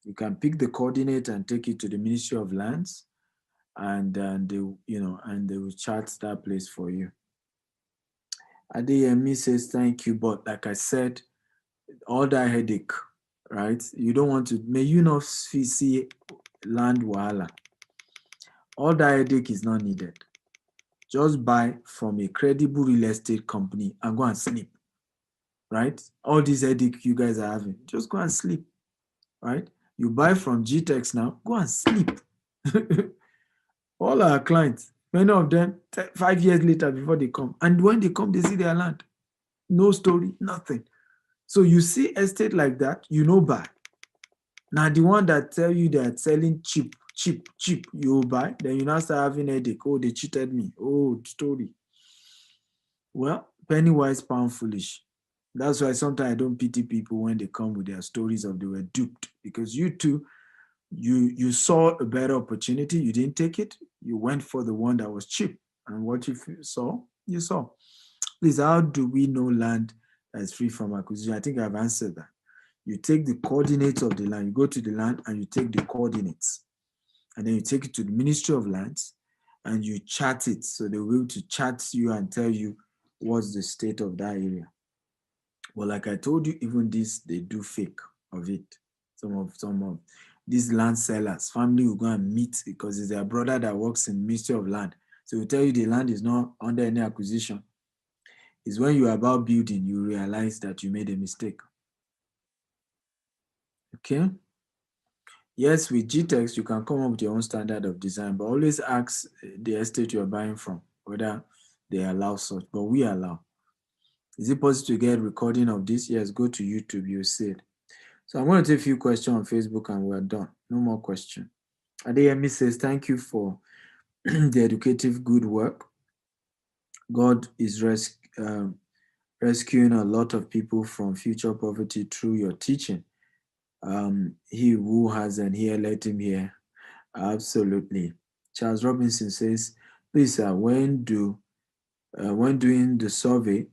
You can pick the coordinate and take it to the Ministry of Lands, and they will chart that place for you. Adeyemi says thank you, but like I said, all that headache, right? You don't want to. May you not see land wahala. All that headache is not needed. Just buy from a credible real estate company and go and sleep, right? All these headache you guys are having, just go and sleep, right? You buy from GTEx now, go and sleep. All our clients, many of them, 5 years later before they come. And when they come, they see their land. No story, nothing. So you see estate like that, buy. Now the one that tell you they're selling cheap, you buy, then you now start having a headache. Oh, they cheated me. Oh, story. Well, penny wise, pound foolish. That's why sometimes I don't pity people when they come with their stories of they were duped, because you too, you saw a better opportunity, you didn't take it, you went for the one that was cheap, and what you saw. Please, how do we know land that is free from acquisition? I think I've answered that. You take the coordinates of the land, you go to the land and you take the coordinates, and then you take it to the Ministry of Lands and you chart it. So they will to chart you and tell you what's the state of that area. Well, like I told you, even this, they do fake of it. Some of these land sellers, family will go and meet because it's their brother that works in Ministry of Land. So we tell you the land is not under any acquisition. It's when you're about building, you realize that you made a mistake. Okay. Yes, with GTEx, you can come up with your own standard of design, but always ask the estate you're buying from whether they allow such, but we allow. Is it possible to get recording of this? Yes, go to YouTube, you'll see it. So I'm going to take a few questions on Facebook and we're done. No more questions. Adeyemi says, thank you for the educative good work. God is rescuing a lot of people from future poverty through your teaching. He who has an ear, let him hear. Absolutely. Charles Robinson says, please, sir, when doing the survey,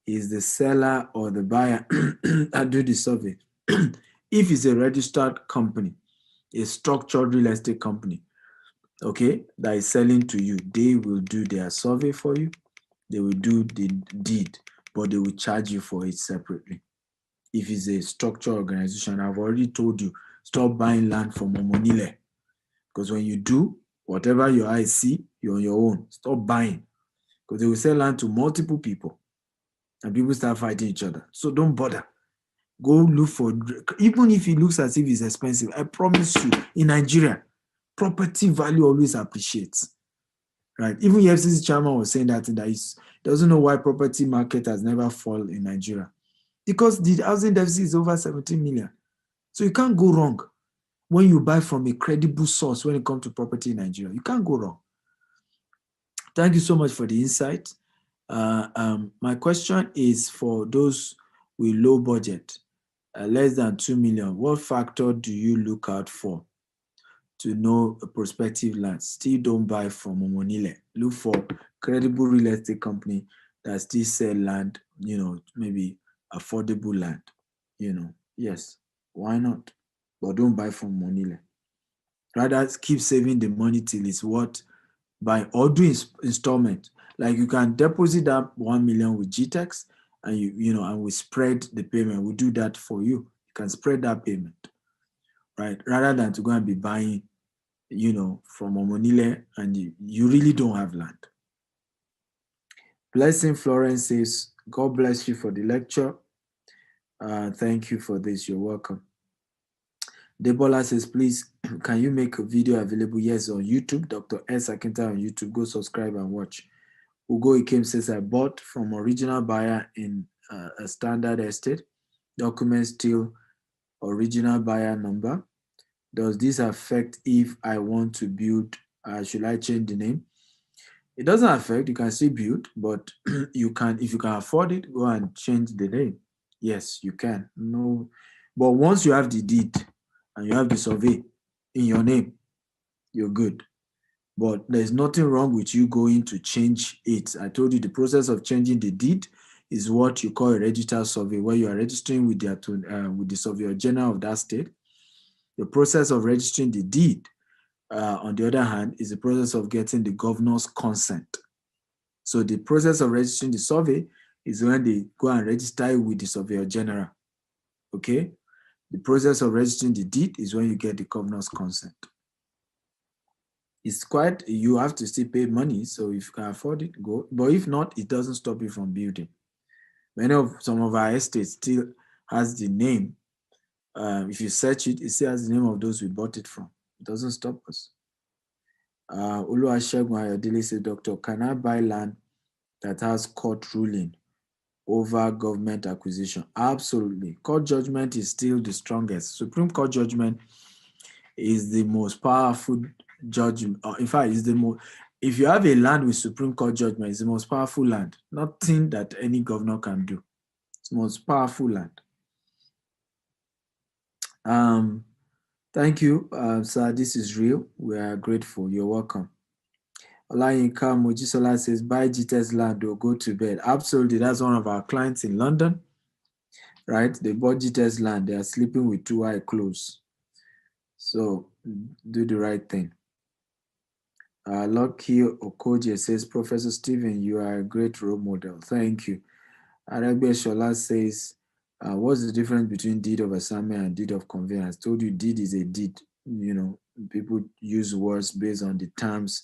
is the seller or the buyer that do the survey? If it's a registered company, a structured real estate company, okay, that is selling to you, they will do their survey for you. They will do the deed, but they will charge you for it separately. If it's a structured organization, I've already told you, stop buying land from Omonile. Because when you do, whatever your eyes see, you're on your own. Stop buying. Because they will sell land to multiple people. And people start fighting each other. So don't bother. Go look for, even if it looks as if it's expensive, I promise you, in Nigeria, property value always appreciates. Right? Even FCC chairman was saying that he doesn't know why property market has never fallen in Nigeria. Because the housing deficit is over 17 million. So you can't go wrong when you buy from a credible source when it comes to property in Nigeria. You can't go wrong. Thank you so much for the insight. My question is for those with low budget, less than 2 million. What factor do you look out for to know a prospective land? Still don't buy from Omonile. Look for credible real estate company that still sell land, maybe affordable land, yes, why not? But don't buy from Monile. Rather keep saving the money till it's worth by or do installment. Like you can deposit that 1 million with GTEx and and we spread the payment. We do that for you. You can spread that payment, right? Rather than to go and be buying, from Omonile and you really don't have land. Blessing Florence says, God bless you for the lecture. Thank you for this. You're welcome. Debola says, please, can you make a video available? Yes, on YouTube. Dr. S. Akinta on YouTube. Go subscribe and watch. Ugo Ikem says, I bought from original buyer in a standard estate. Documents still original buyer number. Does this affect if I want to build? Should I change the name? It doesn't affect. You can still build, but you can, if you can afford it, go and change the name. Yes, you can. No, but once you have the deed and you have the survey in your name, you're good. But there's nothing wrong with you going to change it. I told you the process of changing the deed is what you call a registered survey, where you are registering with the Surveyor General of that state. The process of registering the deed, on the other hand, is the process of getting the governor's consent. So the process of registering the survey is when they go and register with the Surveyor General. Okay? The process of registering the deed is when you get the governor's consent. It's quite, you have to still pay money, so if you can afford it, go. But if not, it doesn't stop you from building. Some of our estates still has the name. If you search it, it still has the name of those we bought it from. It doesn't stop us. Oluwasegun Ayodele said, Doctor, can I buy land that has court ruling over government acquisition? Absolutely. Court judgment is still the strongest. Supreme Court judgment is the most powerful judgment. In fact, is the most. If you have a land with Supreme Court judgment, it's the most powerful land. Nothing that any governor can do. It's the most powerful land. Thank you, sir. This is real. We are grateful. You're welcome. Olayinka Mojisola says, buy GTEx land or go to bed. Absolutely. That's one of our clients in London, right? They bought GTEx land. They are sleeping with 2 eyes closed. So do the right thing. Lucky Okoje says, Professor Stephen, you are a great role model. Thank you. Arabia Shola says, what's the difference between deed of assignment and deed of conveyance? I told you deed is a deed. People use words based on the terms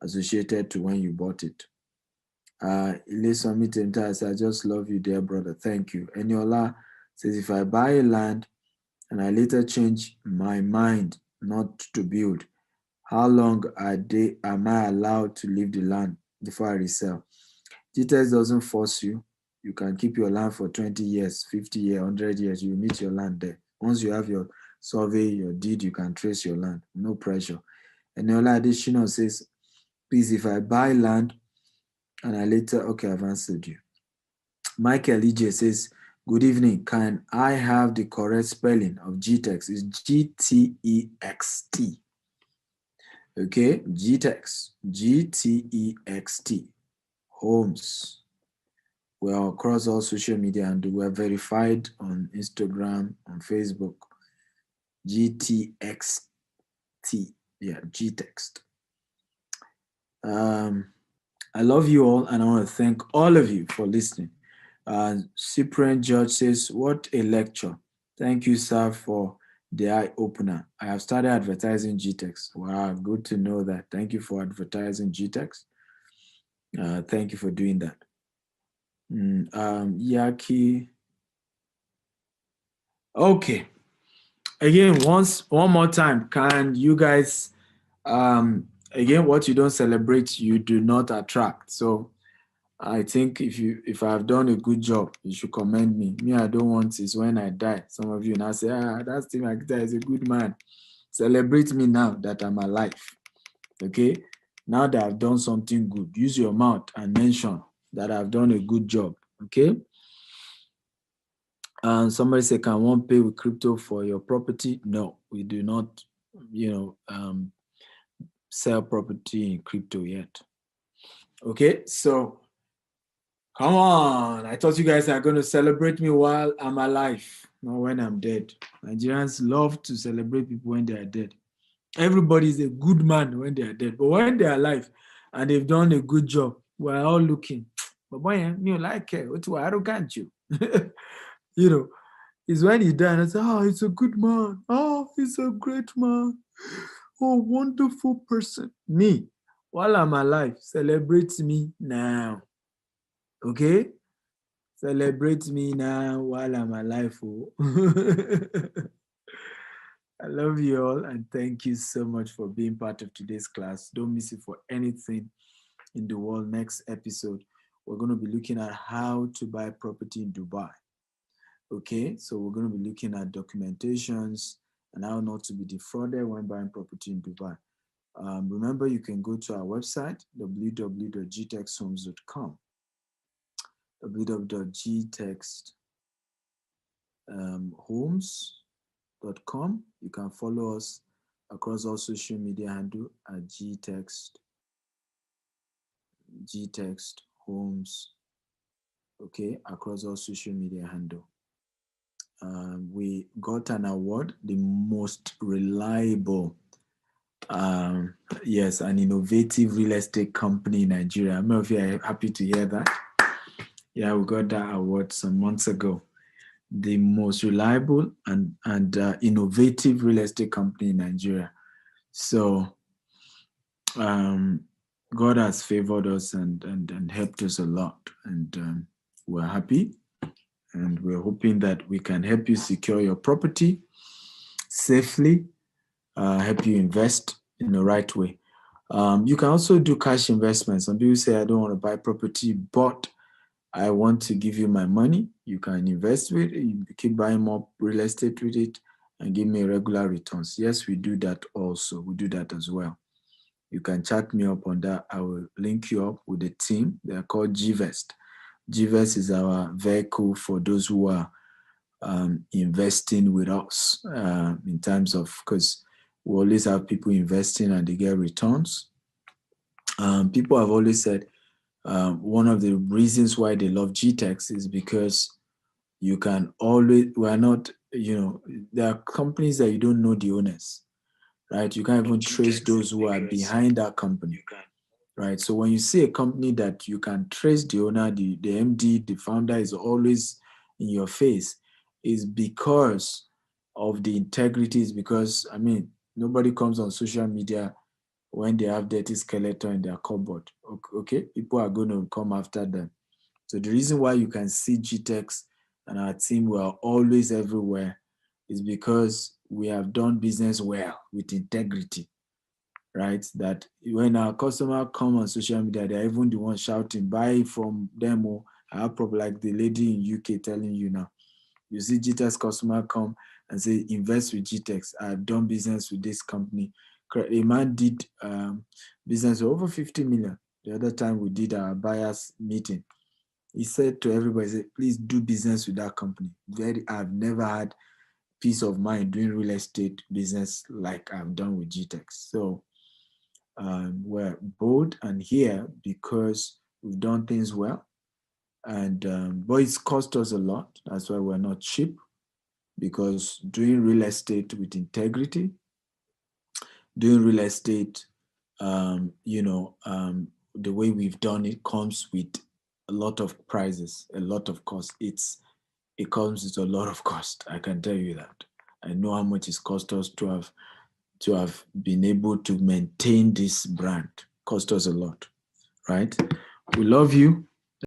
associated to when you bought it. Ileswami Temta says, I just love you, dear brother. Thank you. Eniola says, if I buy a land and I later change my mind not to build, how long am I allowed to leave the land before I resell? GTEx doesn't force you. You can keep your land for 20 years, 50 years, 100 years. You meet your land there. Once you have your survey, your deed, you can trace your land. No pressure. Eniola Additional says, please, if I buy land and I later, okay, I've answered you. Michael EJ says, good evening. Can I have the correct spelling of GTEx? It's GTEXT. Okay, GTEX, GTEXT. Homes. We're across all social media and we're verified on Instagram, on Facebook. GTXT. Yeah, GTEXT. I love you all and I want to thank all of you for listening. Cyprian George says, what a lecture. Thank you, sir, for the eye opener. I have started advertising GTEx. Wow, good to know that. Thank you for advertising GTEx. Thank you for doing that. Yaki. Okay. Again, one more time. Can you guys, again, what you don't celebrate, you do not attract. So I think if I've done a good job, you should commend me. Me, I don't want is when I die. Some of you now say, that Steve Akita is a good man. Celebrate me now that I'm alive. Okay? Now that I've done something good, use your mouth and mention that I've done a good job. Okay? And somebody say, can one pay with crypto for your property? No, we do not, sell property in crypto yet. Okay, so come on. I thought you guys are going to celebrate me while I'm alive, not when I'm dead. Nigerians love to celebrate people when they are dead. Everybody's a good man when they are dead, but when they are alive and they've done a good job, we're all looking. But boy, you like it. What's arrogant you? You know, it's when you die and I say, oh, he's a good man. Oh, he's a great man. Oh, wonderful person. Me, while I'm alive, celebrate me now. Okay? Celebrate me now while I'm alive. Oh. I love you all and thank you so much for being part of today's class. Don't miss it for anything in the world. Next episode, we're going to be looking at how to buy property in Dubai. Okay, so we're going to be looking at documentations and how not to be defrauded when buying property in Dubai. Remember, you can go to our website, www.gtexhomes.com, www.gtexhomes.com. You can follow us across all social media handle at GText Homes, okay, across all social media handle. We got an award, the most reliable, yes, an innovative real estate company in Nigeria. Many of you are happy to hear that. Yeah, we got that award some months ago. The most reliable and innovative real estate company in Nigeria. So God has favored us and helped us a lot, and we're happy. And we're hoping that we can help you secure your property safely, help you invest in the right way. You can also do cash investments. Some people say, I don't want to buy property, but I want to give you my money. You can invest with it. You keep buying more real estate with it and give me regular returns. Yes, we do that also. We do that as well. You can chat me up on that. I will link you up with a team. They are called GVest. GVest is our vehicle for those who are investing with us in terms of, because we always have people investing and they get returns. People have always said one of the reasons why they love GTEX is because you can always, we're not, there are companies that you don't know the owners, right? You can't even trace those who are behind that company, right? So when you see a company that you can trace the owner, the MD, the founder is always in your face, is because of the integrity, is because, nobody comes on social media when they have dirty skeleton in their cupboard. Okay, people are going to come after them. So the reason why you can see GTEX and our team were always everywhere is because we have done business well with integrity, right? That when our customer come on social media, they're even the ones shouting, buy from them, or I have probably like the lady in UK telling you now. You see GTEX customer come and say, invest with GTEX. I've done business with this company. A man did business with over 50 million. The other time we did our buyers meeting, he said to everybody, please do business with that company. I've never had peace of mind doing real estate business like I've done with GTEX. So we're bold and here because we've done things well. And but it's cost us a lot. That's why we're not cheap, because doing real estate with integrity, doing real estate, the way we've done it comes with a lot of prices, a lot of cost. It comes with a lot of cost. I can tell you that. I know how much it's cost us to have been able to maintain this brand. Cost us a lot, right? We love you.